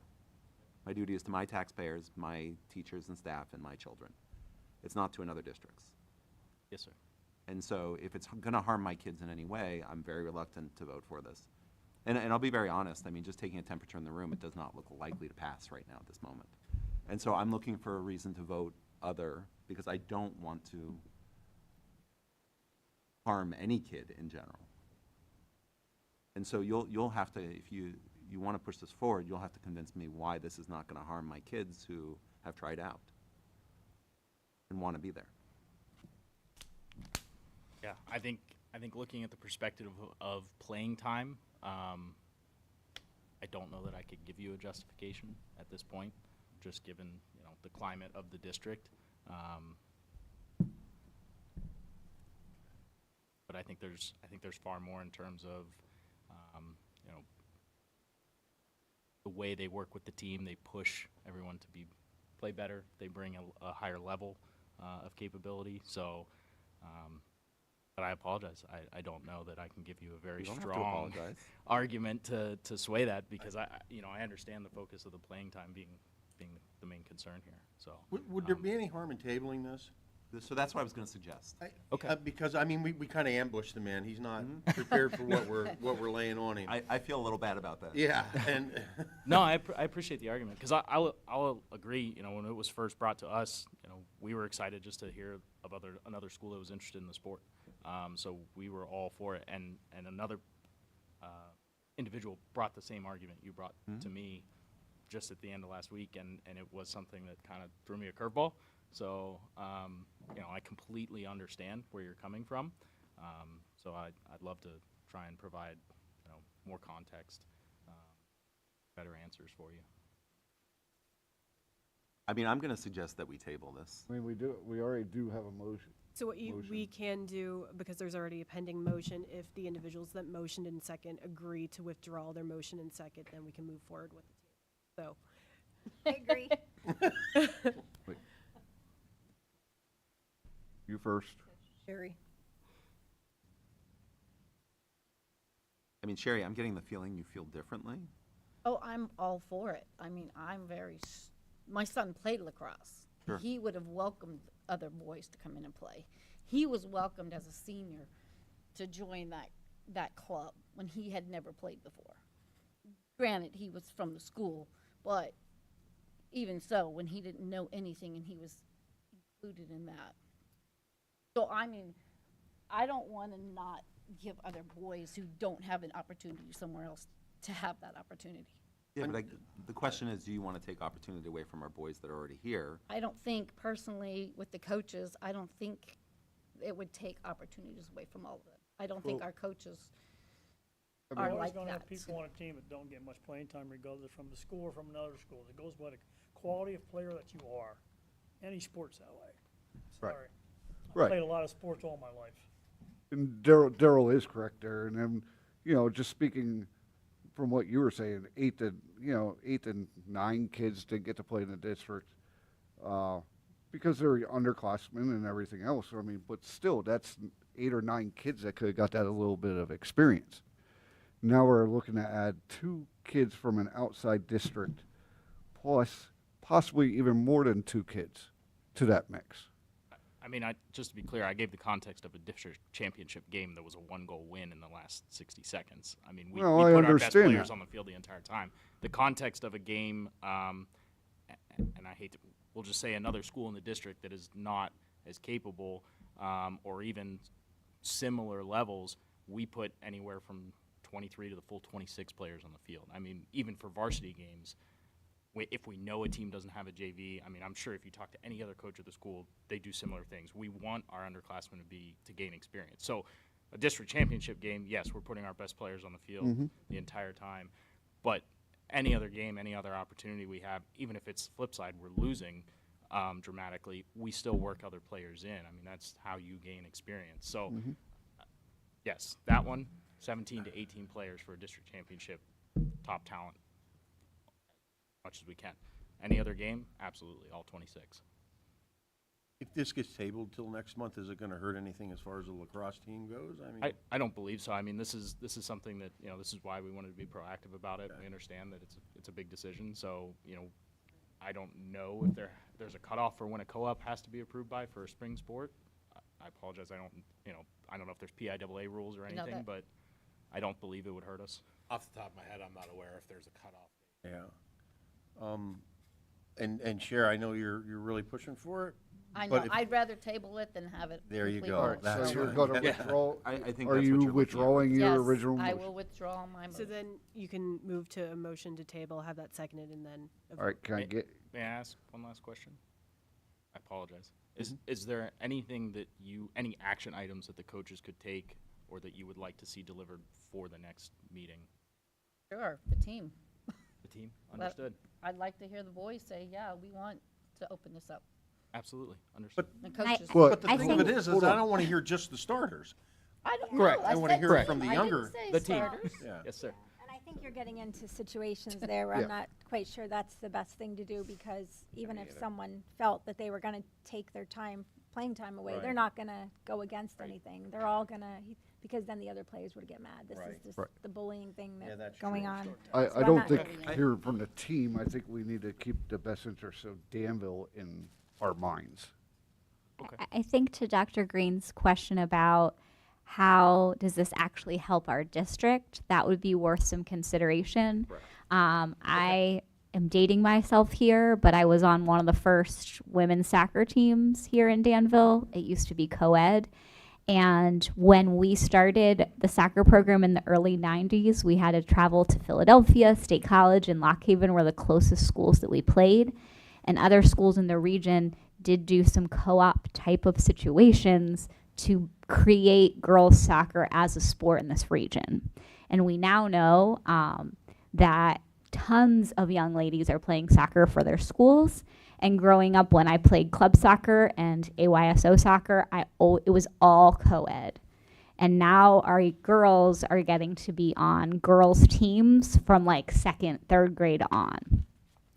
My duty is to my taxpayers, my teachers and staff, and my children. It's not to another district's. Yes, sir. And so if it's going to harm my kids in any way, I'm very reluctant to vote for this. And I'll be very honest, I mean, just taking a temperature in the room, it does not look likely to pass right now at this moment. And so I'm looking for a reason to vote other, because I don't want to harm any kid in general. And so you'll have to, if you want to push this forward, you'll have to convince me why this is not going to harm my kids who have tried out and want to be there. Yeah, I think looking at the perspective of playing time, I don't know that I could give you a justification at this point, just given the climate of the district. But I think there's far more in terms of the way they work with the team. They push everyone to play better. They bring a higher level of capability. So. But I apologize. I don't know that I can give you a very strong argument to sway that, because I understand the focus of the playing time being the main concern here. So Would there be any harm in tabling this? So that's what I was going to suggest. Okay. Because, I mean, we kind of ambushed the man. He's not prepared for what we're laying on him. I feel a little bad about that. Yeah, and No, I appreciate the argument, because I'll agree. When it was first brought to us, we were excited just to hear of another school that was interested in the sport. So we were all for it, and another individual brought the same argument you brought to me just at the end of last week, and it was something that kind of threw me a curveball. So I completely understand where you're coming from. So I'd love to try and provide more context, better answers for you. I mean, I'm going to suggest that we table this. I mean, we already do have a motion. So what we can do, because there's already a pending motion, if the individuals that motioned in second agree to withdraw their motion in second, then we can move forward with the table. So. I agree. Wait. You first. Sherry. I mean, Sherry, I'm getting the feeling you feel differently. Oh, I'm all for it. I mean, my son played lacrosse. Sure. He would have welcomed other boys to come in and play. He was welcomed as a senior to join that club when he had never played before. Granted, he was from the school, but even so, when he didn't know anything and he was included in that. So, I mean, I don't want to not give other boys who don't have an opportunity somewhere else to have that opportunity. Yeah, but the question is, do you want to take opportunity away from our boys that are already here? I don't think personally with the coaches, I don't think it would take opportunities away from all of it. I don't think Well, our coaches You're are always like gonna that. have people on a team that don't get much playing time regardless from the school or from another school. It goes by the quality of player that you are. Any sport's that way. Right. Sorry. I've Right. played a lot of sports all my life. And Daryl is correct there, and then, just speaking from what you were saying, 8 to 9 kids didn't get to play in the district, because they're underclassmen and everything else. I mean, but still, that's 8 or 9 kids that could have got that a little bit of experience. Now we're looking to add 2 kids from an outside district, plus possibly even more than 2 kids to that mix. I mean, just to be clear, I gave the context of a district championship game that was a 1-goal win in the last 60 seconds. I mean, we Well, I put our best understand players that. on the field the entire time. The context of a game, and I hate to, we'll just say another school in the district that is not as capable or even similar levels, we put anywhere from 23 to the full 26 players on the field. I mean, even for varsity games, if we know a team doesn't have a JV, I mean, I'm sure if you talk to any other coach at the school, they do similar things. We want our underclassmen to gain experience. So a district championship game, yes, we're putting our best players on the field the entire time. But any other game, any other opportunity we have, even if it's the flip side, we're losing dramatically, we still work other players in. I mean, that's how you gain experience. So, yes, that one, 17 to 18 players for a district championship, top talent. Much as we can. Any other game? Absolutely, all 26. If this gets tabled till next month, is it gonna hurt anything as far as the lacrosse team goes? I mean, I don't believe so. I mean, this is something that, this is why we wanted to be proactive about it. We understand that it's a big decision, so, I don't know if there's a cutoff for when a co-op has to be approved by for a spring sport. I apologize, I don't know if there's PIAA rules or You know anything, that- but I don't believe it would hurt us. Off the top of my head, I'm not aware if there's a cutoff. yeah. And Cher, I know you're really pushing for it. I but know, if- I'd rather table it than have it. There you complete go. vote, That's So so- you're going to Yeah. withdraw? I think Are that's what you you're looking at. withdrawing your Yes, original I motion? will withdraw my So motion. then you can move to a motion to table, have that seconded, and then. a All right, vote. can I get, May I ask one last question? I apologize. Is there anything any action items that the coaches could take or that you would like to see delivered for the next meeting? Sure, the team. The team? Let- Understood. I'd like to hear the boys say, yeah, we want to open this up. Absolutely, understood. The coaches. Well, But the I thing of think- it is Hold I on. don't wanna hear just the starters. I don't Correct. know. I wanna said hear it team. from the I didn't younger- say The team. starters. Yeah. Yes, sir. And I think you're getting into situations there where Yeah. I'm not quite sure that's the best thing to do, because even if someone felt that they were gonna take their playing time away, they're Right. not gonna go against anything. They're all gonna, because then the other players would get mad. This is Right. just Right. the bullying thing Yeah, that's that's going true. on. I So I'm don't not think, really- hearing from the team, I think we need to keep the best interests of Danville in our minds. I think to Dr. Green's question about how does this actually help our district, that would be worth some consideration. I am dating myself here, but I was on one of the first women's soccer teams here in Danville. It used to be co-ed. And when we started the soccer program in the early 90s, we had to travel to Philadelphia. State College and Lock Haven were the closest schools that we played. And other schools in the region did do some co-op type of situations to create girls soccer as a sport in this region. And we now know that tons of young ladies are playing soccer for their schools. And growing up, when I played club soccer and AYSO soccer, it was all co-ed. And now our girls are getting to be on girls' teams from like second, third grade on.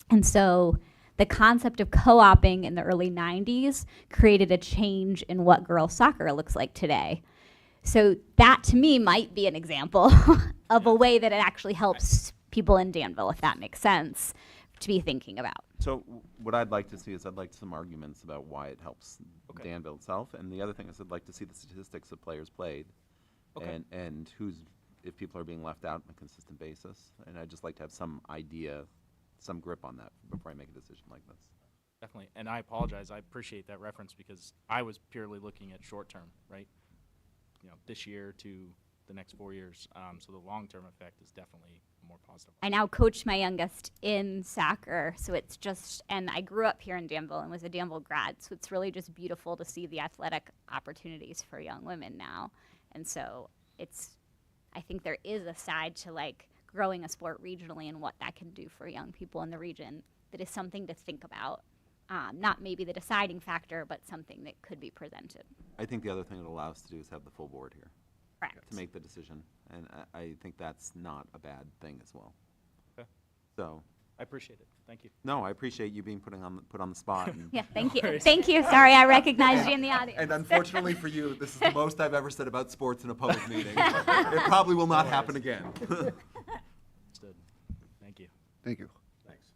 And so the concept of co-oping in the early 90s created a change in what girls soccer looks like today. So that to me might be an example of a way that it actually helps people in Danville, if that makes sense, to be thinking about. So what I'd like to see is I'd like some arguments about why it helps Danville itself. And the other thing is I'd like to see the statistics of players played and if people are being left out on a consistent basis. And I'd just like to have some idea, some grip on that before I make a decision like this. Definitely. And I apologize. I appreciate that reference because I was purely looking at short term, right? this year to the next 4 years. So the long-term effect is definitely more positive. I now coach my youngest in soccer, so it's just, and I grew up here in Danville and was a Danville grad, so it's really just beautiful to see the athletic opportunities for young women now. And so I think there is a side to like growing a sport regionally and what that can do for young people in the region that is something to think about. Not maybe the deciding factor, but something that could be presented. I think the other thing it allows us to do is have the full board here Correct. to make the decision, and I think that's not a bad thing as well. Okay. So, I appreciate it. Thank you. no, I appreciate you being put on the spot. And, Yeah, thank you. worries. Thank you. Sorry, I recognized you in the audience. and unfortunately for you, this is the most I've ever said about sports in a public meeting. It probably will not happen again. Understood. Thank you. Thank you. Thanks.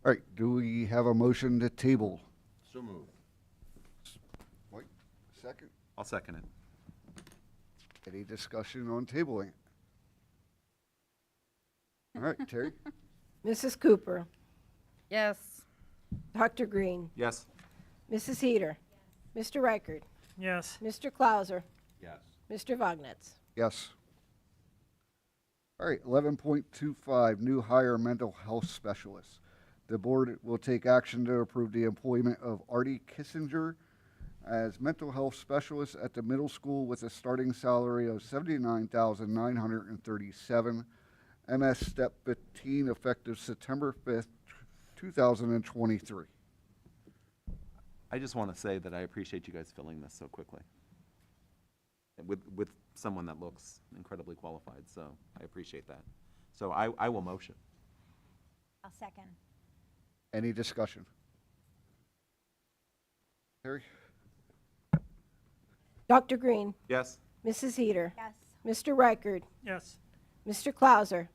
All right, do we have a motion to table? So moved. Wait, second. I'll second it. Any discussion on tabling? All right, Terry? Mrs. Cooper, Yes. Dr. Green, Yes. Mrs. Heater, Mr. Reichert, Yes. Mr. Clauser, Yes. Mr. Vognetz. Yes. All right, 11.25, new hire mental health specialist. The board will take action to approve the employment of Artie Kissinger as mental health specialist at the middle school with a starting salary of $79,937, MS Step 15, effective September 5th, 2023. I just want to say that I appreciate you guys filling this so quickly. And with someone that looks incredibly qualified, so I appreciate that. So I will motion. I'll second. Any discussion? Terry? Dr. Green, Yes? Mrs. Heater, Yes. Mr. Reichert, Yes. Mr. Clauser,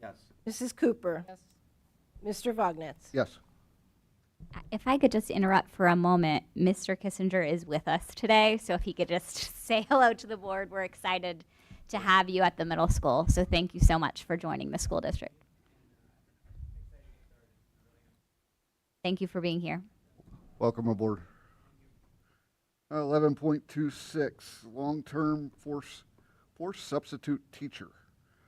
Yes. Mrs. Cooper, Yes. Mr. Vognetz. Yes. If I could just interrupt for a moment, Mr. Kissinger is with us today, so if he could just say hello to the board, we're excited to have you at the middle school. So thank you so much for joining the school district. Thank you for being here. Welcome aboard. 11.26, long-term force substitute teacher.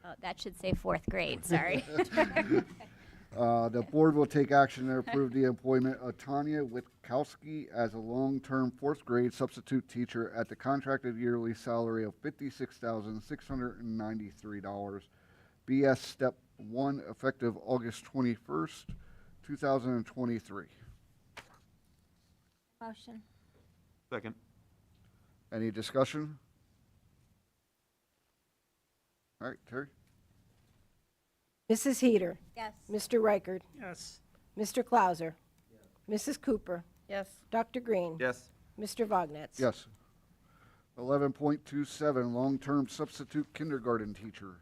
Oh, that should say fourth grade, sorry. The board will take action to approve the employment of Tanya Witkowski as a long-term fourth grade substitute teacher at the contracted yearly salary of $56,693, BS Step 1, effective August 21st, 2023. Motion. Second. Any discussion? All right, Terry? Mrs. Heater, Yes. Mr. Reichert, Yes. Mr. Clauser, Mrs. Cooper, Yes. Dr. Green, Yes. Mr. Vognetz. Yes. 11.27, long-term substitute kindergarten teacher.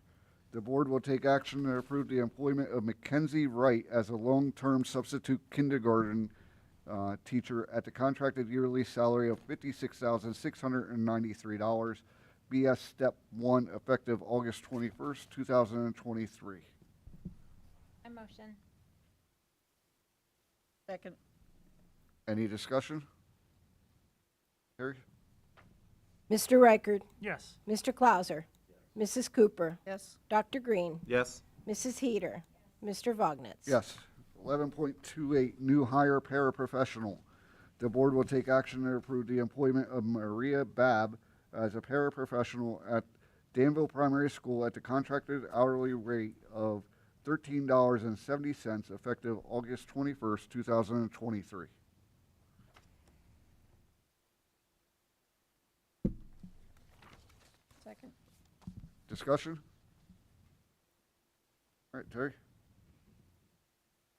The board will take action to approve the employment of Mackenzie Wright as a long-term substitute kindergarten teacher at the contracted yearly salary of $56,693, BS Step 1, effective August 21st, 2023. I motion. Second. Any discussion? Terry? Mr. Reichert, Yes. Mr. Clauser, Mrs. Cooper, Yes. Dr. Green, Yes. Mrs. Heater, Mr. Vognetz. Yes. 11.28, new hire paraprofessional. The board will take action to approve the employment of Maria Babb as a paraprofessional at Danville Primary School at the contracted hourly rate of $13.70, effective August 21st, 2023. Second. Discussion? All right, Terry?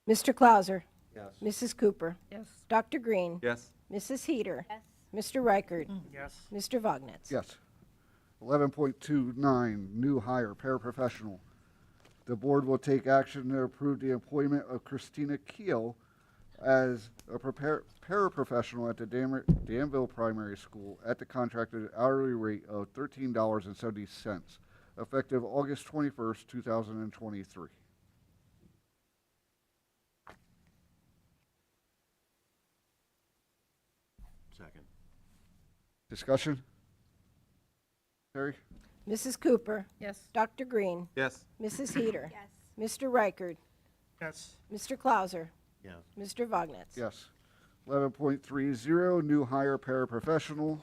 Mr. Clauser, Yes. Mrs. Cooper, Yes. Dr. Green, Yes. Mrs. Heater, Yes. Mr. Reichert, Yes. Mr. Vognetz. Yes. 11.29, new hire, paraprofessional. The board will take action to approve the employment of Christina Keel as a paraprofessional at the Danville Primary School at the contracted hourly rate of $13.70, effective August 21st, 2023. Second. Discussion? Terry? Mrs. Cooper, Yes. Dr. Green, Yes. Mrs. Heater, Yes. Mr. Reichard, Yes. Mr. Clauser, Yes. Mr. Vognetz. Yes. 11.30, new hire paraprofessional.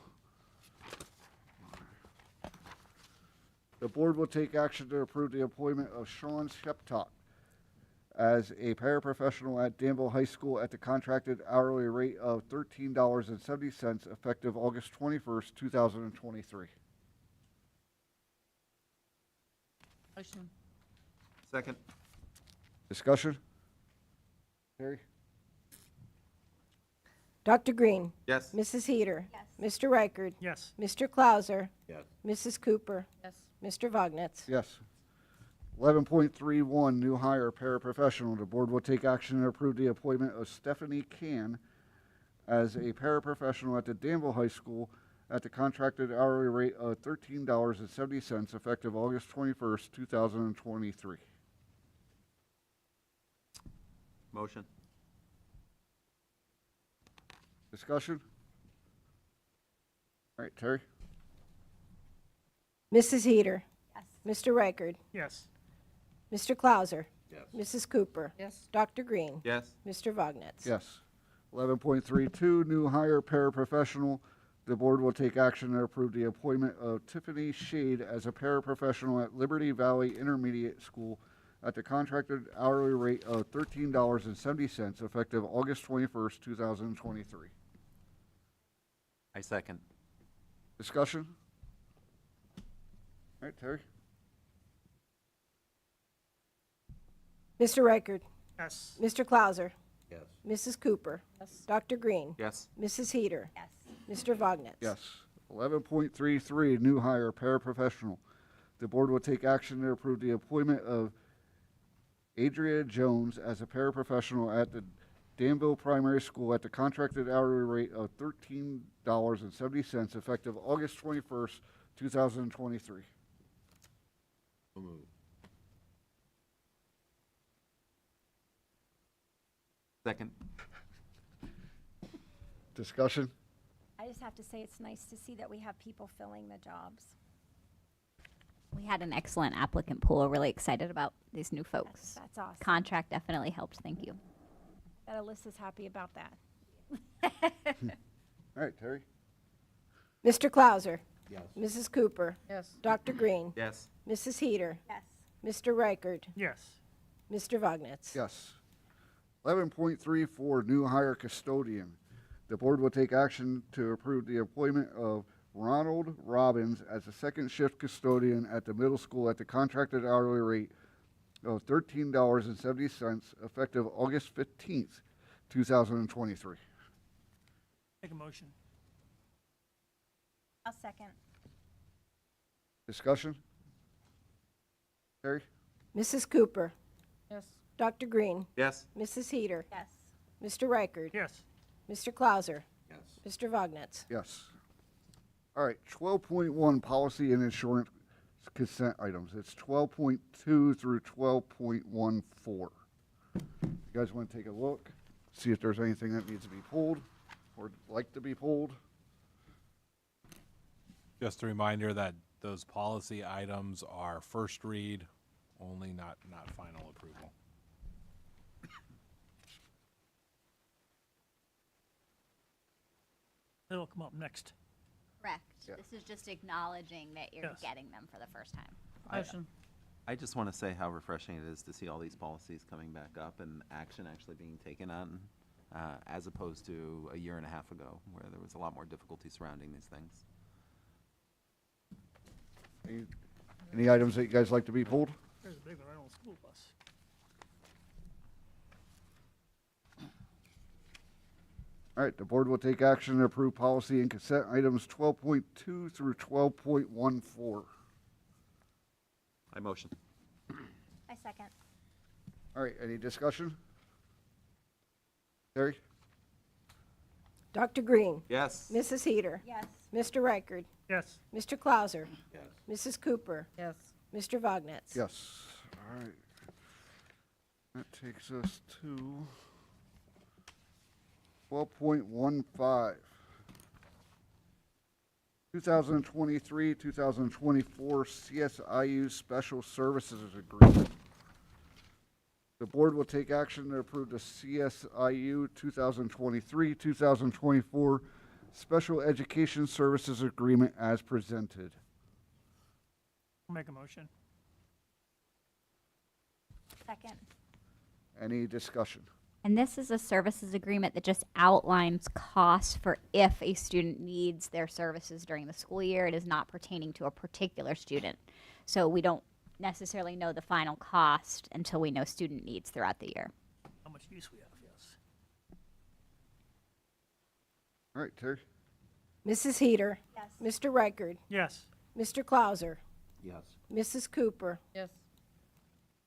The board will take action to approve the appointment of Sean Sheptock as a paraprofessional at Danville High School at the contracted hourly rate of $13.70 effective August 21st, 2023. Motion. Second. Discussion? Terry? Dr. Green, Yes. Mrs. Heater, Yes. Mr. Reichard, Yes. Mr. Clauser, Yes. Mrs. Cooper, Yes. Mr. Vognetz. Yes. 11.31, new hire paraprofessional. The board will take action to approve the appointment of Stephanie Can as a paraprofessional at the Danville High School at the contracted hourly rate of $13.70 effective August 21st, 2023. Motion. Discussion? All right, Terry? Mrs. Heater, Yes. Mr. Reichard, Yes. Mr. Clauser, Yes. Mrs. Cooper, Yes. Dr. Green, Yes. Mr. Vognetz. Yes. 11.32, new hire paraprofessional. The board will take action to approve the appointment of Tiffany Shade as a paraprofessional at Liberty Valley Intermediate School at the contracted hourly rate of $13.70 effective August 21st, 2023. I second. Discussion? All right, Terry? Mr. Reichard, Yes. Mr. Clauser, Yes. Mrs. Cooper, Yes. Dr. Green, Yes. Mrs. Heater, Yes. Mr. Vognetz. Yes. 11.33, new hire paraprofessional. The board will take action to approve the appointment of Adria Jones as a paraprofessional at the Danville Primary School at the contracted hourly rate of $13.70 effective August 21st, 2023. So moved. Second. Discussion? I just have to say it's nice to see that we have people filling the jobs. We had an excellent applicant pool. Really excited about these new folks. That's awesome. Contract definitely helped. Thank you. That Alyssa's happy about that. All right, Terry? Mr. Clauser, Yes. Mrs. Cooper, Yes. Dr. Green, Yes. Mrs. Heater, Yes. Mr. Reichard, Yes. Mr. Vognetz. Yes. 11.34, new hire custodian. The board will take action to approve the appointment of Ronald Robbins as a second shift custodian at the middle school at the contracted hourly rate of $13.70 effective August 15th, 2023. Make a motion. I'll second. Discussion? Terry? Mrs. Cooper, Yes. Dr. Green, Yes. Mrs. Heater, Yes. Mr. Reichard, Yes. Mr. Clauser, Yes. Mr. Vognetz. Yes. All right, 12.1, policy and insurance consent items. It's 12.2 through 12.14. You guys want to take a look, see if there's anything that needs to be pulled or like to be pulled? Just a reminder that those policy items are first read only, not final approval. It'll come up next. Correct. Yeah. This is just acknowledging that you're Yes. getting them for the first time. Motion. I just want to say how refreshing it is to see all these policies coming back up and action actually being taken on, as opposed to a year and a half ago, where there was a lot more difficulty surrounding these things. Any items that you guys like to be pulled? There's a big one right on the school bus. All right, the board will take action to approve policy and consent items 12.2 through 12.14. I motion. I second. All right, any discussion? Terry? Dr. Green, Yes. Mrs. Heater, Yes. Mr. Reichard, Yes. Mr. Clauser, Yes. Mrs. Cooper, Yes. Mr. Vognetz. Yes. All right. That takes us to 12.15. 2023-2024 CSIU Special Services Agreement. The board will take action to approve the CSIU 2023-2024 Special Education Services Agreement as presented. I'll make a motion. Second. Any discussion? And this is a services agreement that just outlines costs for if a student needs their services during the school year. It is not pertaining to a particular student. So we don't necessarily know the final cost until we know student needs throughout the year. How much use we have, yes. All right, Terry? Mrs. Heater. Yes. Mr. Reichard. Yes. Mr. Clauser. Yes. Mrs. Cooper. Yes.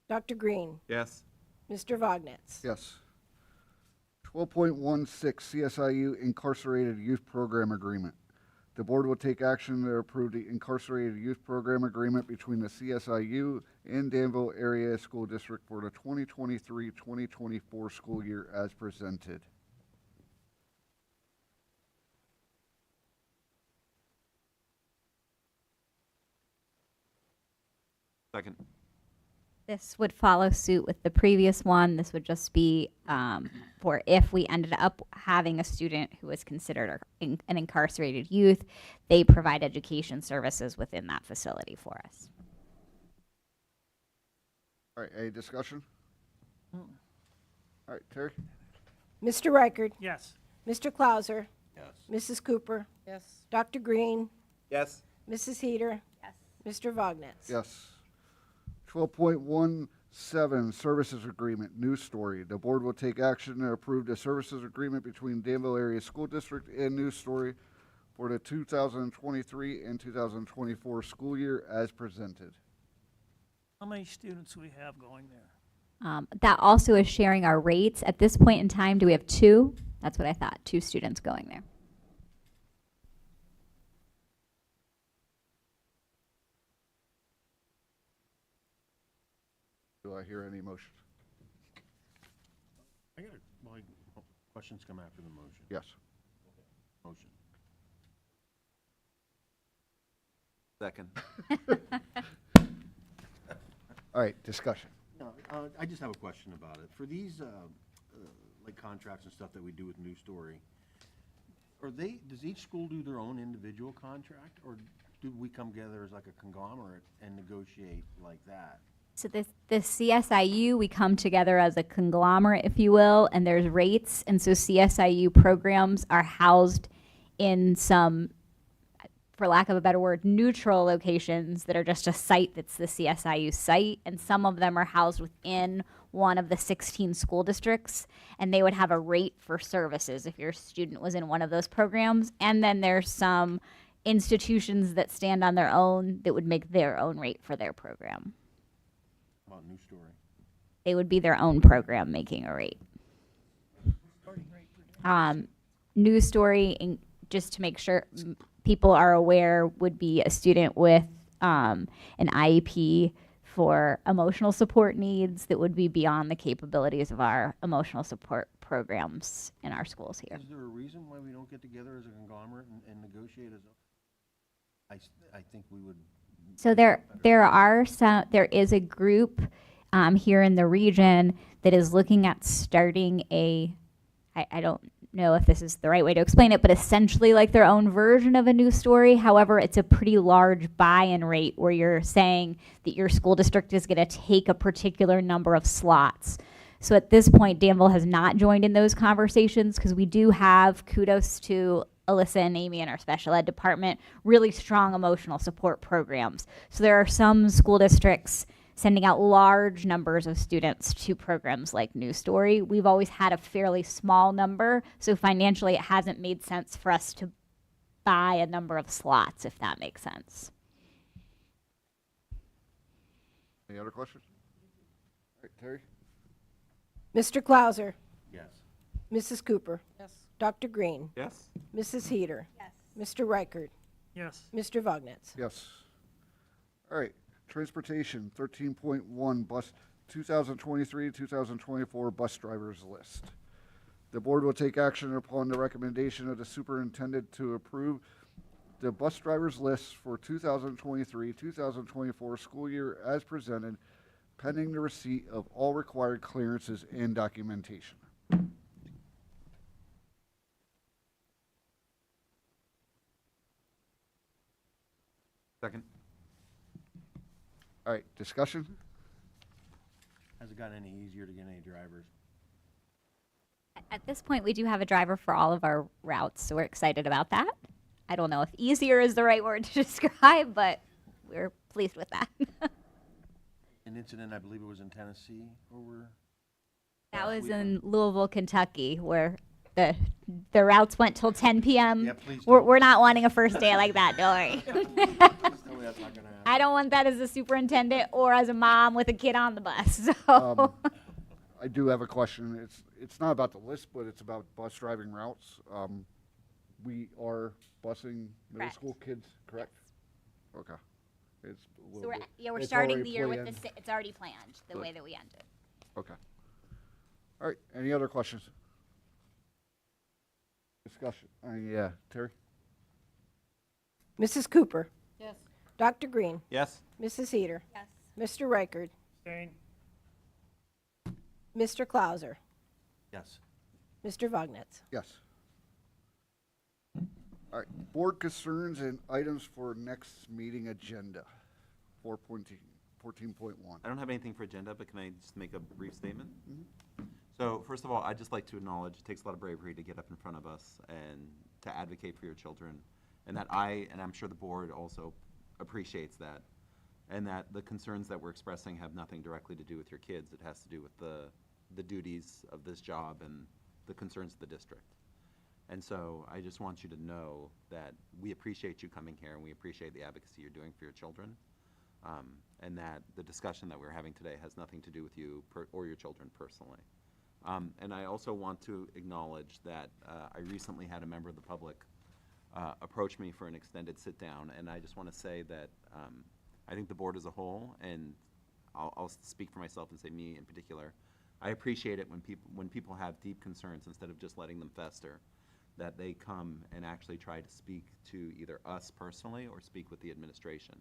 Dr. Green. Yes. Mr. Vognetz. Yes. 12.16 CSIU Incarcerated Youth Program Agreement. The board will take action to approve the Incarcerated Youth Program Agreement between the CSIU and Danville Area School District for the 2023-2024 school year as presented. Second. This would follow suit with the previous one. This would just be for if we ended up having a student who was considered an incarcerated youth, they provide education services within that facility for us. All right, any discussion? All right, Terry? Mr. Reichard. Yes. Mr. Clauser. Yes. Mrs. Cooper. Yes. Dr. Green. Yes. Mrs. Heater. Yes. Mr. Vognetz. Yes. 12.17 Services Agreement, News Story. The board will take action to approve the services agreement between Danville Area School District and News Story for the 2023 and 2024 school year as presented. How many students do we have going there? That also is sharing our rates. At this point in time, do we have 2? That's what I thought, 2 students going there. Do I hear any motion? I got questions come after the motion. Yes. Motion. Second. All right, discussion. No, I just have a question about it. For these, like contracts and stuff that we do with New Story, does each school do their own individual contract, or do we come together as like a conglomerate and negotiate like that? So the CSIU, we come together as a conglomerate, if you will, and there's rates. And so CSIU programs are housed in some, for lack of a better word, neutral locations that are just a site that's the CSIU site. And some of them are housed within one of the 16 school districts. And they would have a rate for services if your student was in one of those programs. And then there's some institutions that stand on their own that would make their own rate for their program. About New Story? They would be their own program making a rate. News Story, just to make sure people are aware, would be a student with an IEP for emotional support needs that would be beyond the capabilities of our emotional support programs in our schools here. Is there a reason why we don't get together as a conglomerate and negotiate as a, I think we would. So there is a group here in the region that is looking at starting I don't know if this is the right way to explain it, but essentially like their own version of a News Story. However, it's a pretty large buy-in rate where you're saying that your school district is going to take a particular number of slots. So at this point, Danville has not joined in those conversations because we do have, kudos to Alyssa and Amy in our special ed department, really strong emotional support programs. So there are some school districts sending out large numbers of students to programs like News Story. We've always had a fairly small number, so financially it hasn't made sense for us to buy a number of slots, if that makes sense. Any other questions? All right, Terry? Mr. Clauser. Yes. Mrs. Cooper. Yes. Dr. Green. Yes. Mrs. Heater. Yes. Mr. Reichard. Yes. Mr. Vognetz. Yes. All right, transportation, 13.1 bus, 2023-2024 bus drivers list. The board will take action upon the recommendation of the superintendent to approve the bus drivers list for 2023-2024 school year as presented, pending the receipt of all required clearances and documentation. Second. All right, discussion? Has it gotten any easier to get any drivers? At this point, we do have a driver for all of our routes, so we're excited about that. I don't know if easier is the right word to describe, but we're pleased with that. An incident, I believe it was in Tennessee, over. That last was weekend? in Louisville, Kentucky, where the routes went till 10 p.m. Yeah, please We're, don't. we're not wanting a first day like that, don't worry. Please tell me that's not gonna happen. I don't want that as a superintendent or as a mom with a kid on the bus. So. I do have a question. It's not about the list, but it's about bus driving routes. We are busing middle Correct. school kids, correct? Okay. It's a So little we're, bit- yeah, we're it's starting already the year with planned. it's already planned the Good. way that we ended. Okay. All right, any other questions? Discussion, yeah, Terry? Mrs. Cooper, Yes. Dr. Green, Yes. Mrs. Heater, Yes. Mr. Reichert, Abstain. Mr. Clauser, Yes. Mr. Vognetz. Yes. All right, board concerns and items for next meeting agenda, 14.1. I don't have anything for agenda, but can I just make a brief statement? So first of all, I'd just like to acknowledge it takes a lot of bravery to get up in front of us and to advocate for your children, and that and I'm sure the board also appreciates that, and that the concerns that we're expressing have nothing directly to do with your kids. It has to do with the duties of this job and the concerns of the district. And so I just want you to know that we appreciate you coming here and we appreciate the advocacy you're doing for your children. And that the discussion that we're having today has nothing to do with you or your children personally. And I also want to acknowledge that I recently had a member of the public approach me for an extended sit-down, and I just want to say that I think the board as a whole, and I'll speak for myself and say me in particular, I appreciate it when people have deep concerns, instead of just letting them fester, that they come and actually try to speak to either us personally or speak with the administration.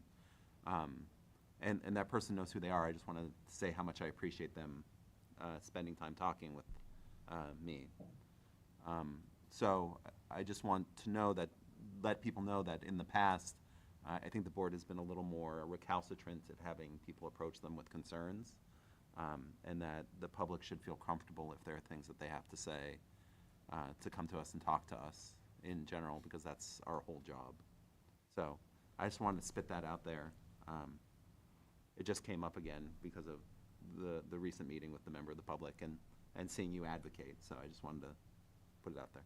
And that person knows who they are. I just want to say how much I appreciate them spending time talking with me. So I just want to let people know that in the past, I think the board has been a little more recalcitrant at having people approach them with concerns, and that the public should feel comfortable if there are things that they have to say to come to us and talk to us in general, because that's our whole job. So I just wanted to spit that out there. It just came up again because of the recent meeting with the member of the public and seeing you advocate. So I just wanted to put it out there.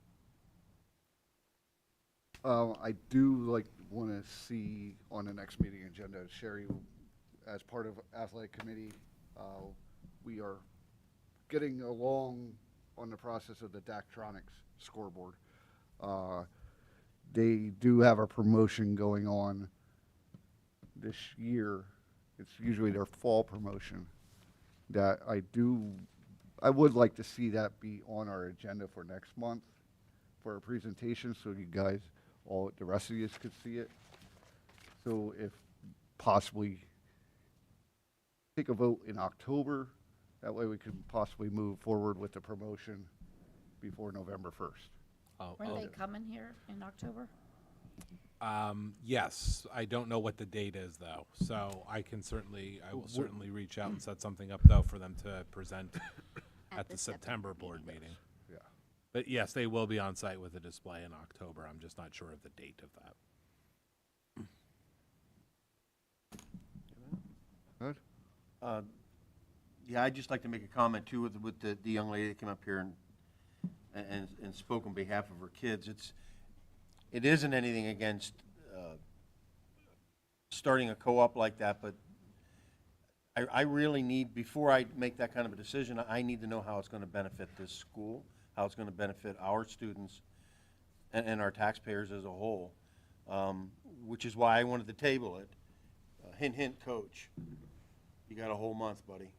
I do want to see on the next meeting agenda, Sherry, as part of athletic committee, we are getting along on the process of the Daktronics scoreboard. They do have a promotion going on this year. It's usually their fall promotion that I would like to see that be on our agenda for next month for a presentation, so you guys, the rest of you could see it. So if possibly take a vote in October, that way we can possibly move forward with the promotion before November 1st. Weren't they coming here in October? Yes, I don't know what the date is though, so I will certainly reach out and set something up though for them to present at the September board meeting. Yeah. But yes, they will be on site with a display in October. I'm just not sure of the date of that. Good? Yeah, I'd just like to make a comment too with the young lady that came up here and spoke on behalf of her kids. It isn't anything against starting a co-op like that, but I really need, before I make that kind of a decision, I need to know how it's going to benefit this school, how it's going to benefit our students and our taxpayers as a whole, which is why I wanted to table it. Hint, hint, coach. You got a whole month, buddy.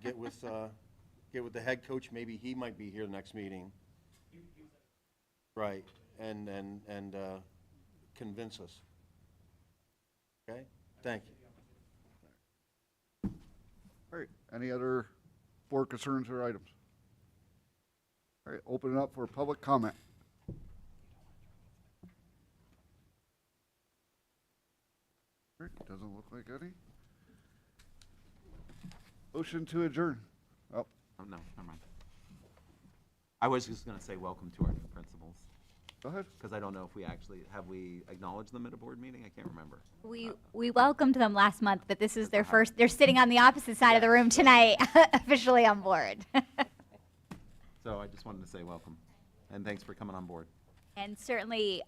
Get with the head coach. Maybe he might be here the next meeting. Right, and convince us. Okay? Thank you. All right, any other board concerns or items? All right, open it up for public comment. All right, doesn't look like any. Motion to adjourn. Oh, Oh, no, never mind. I was just gonna say welcome to our new principals, go ahead. because I don't know if we actually, have we acknowledged them at a board meeting? I can't remember. We welcomed them last month, but this is their first, they're sitting on the opposite side of the room tonight, officially on board. So I just wanted to say welcome, and thanks for coming on board. And certainly,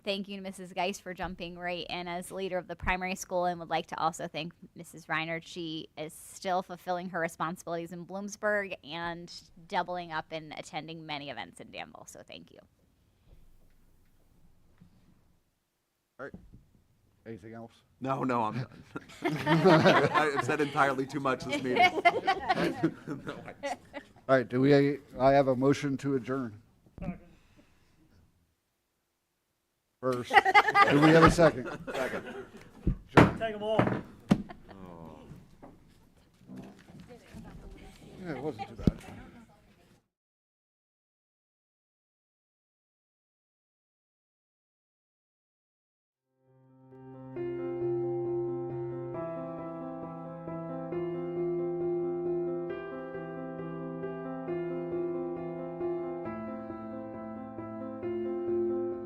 thank you to Mrs. Geis for jumping right in as leader of the primary school, and would like to also thank Mrs. Reinert. She is still fulfilling her responsibilities in Bloomsburg and doubling up and attending many events in Danville, so thank you. All right, anything else? No, I'm done. I've said entirely too much this meeting. No, All right, I have a motion to adjourn. First, do we have a second? Second. Take them all. Oh. Yeah, it wasn't too bad.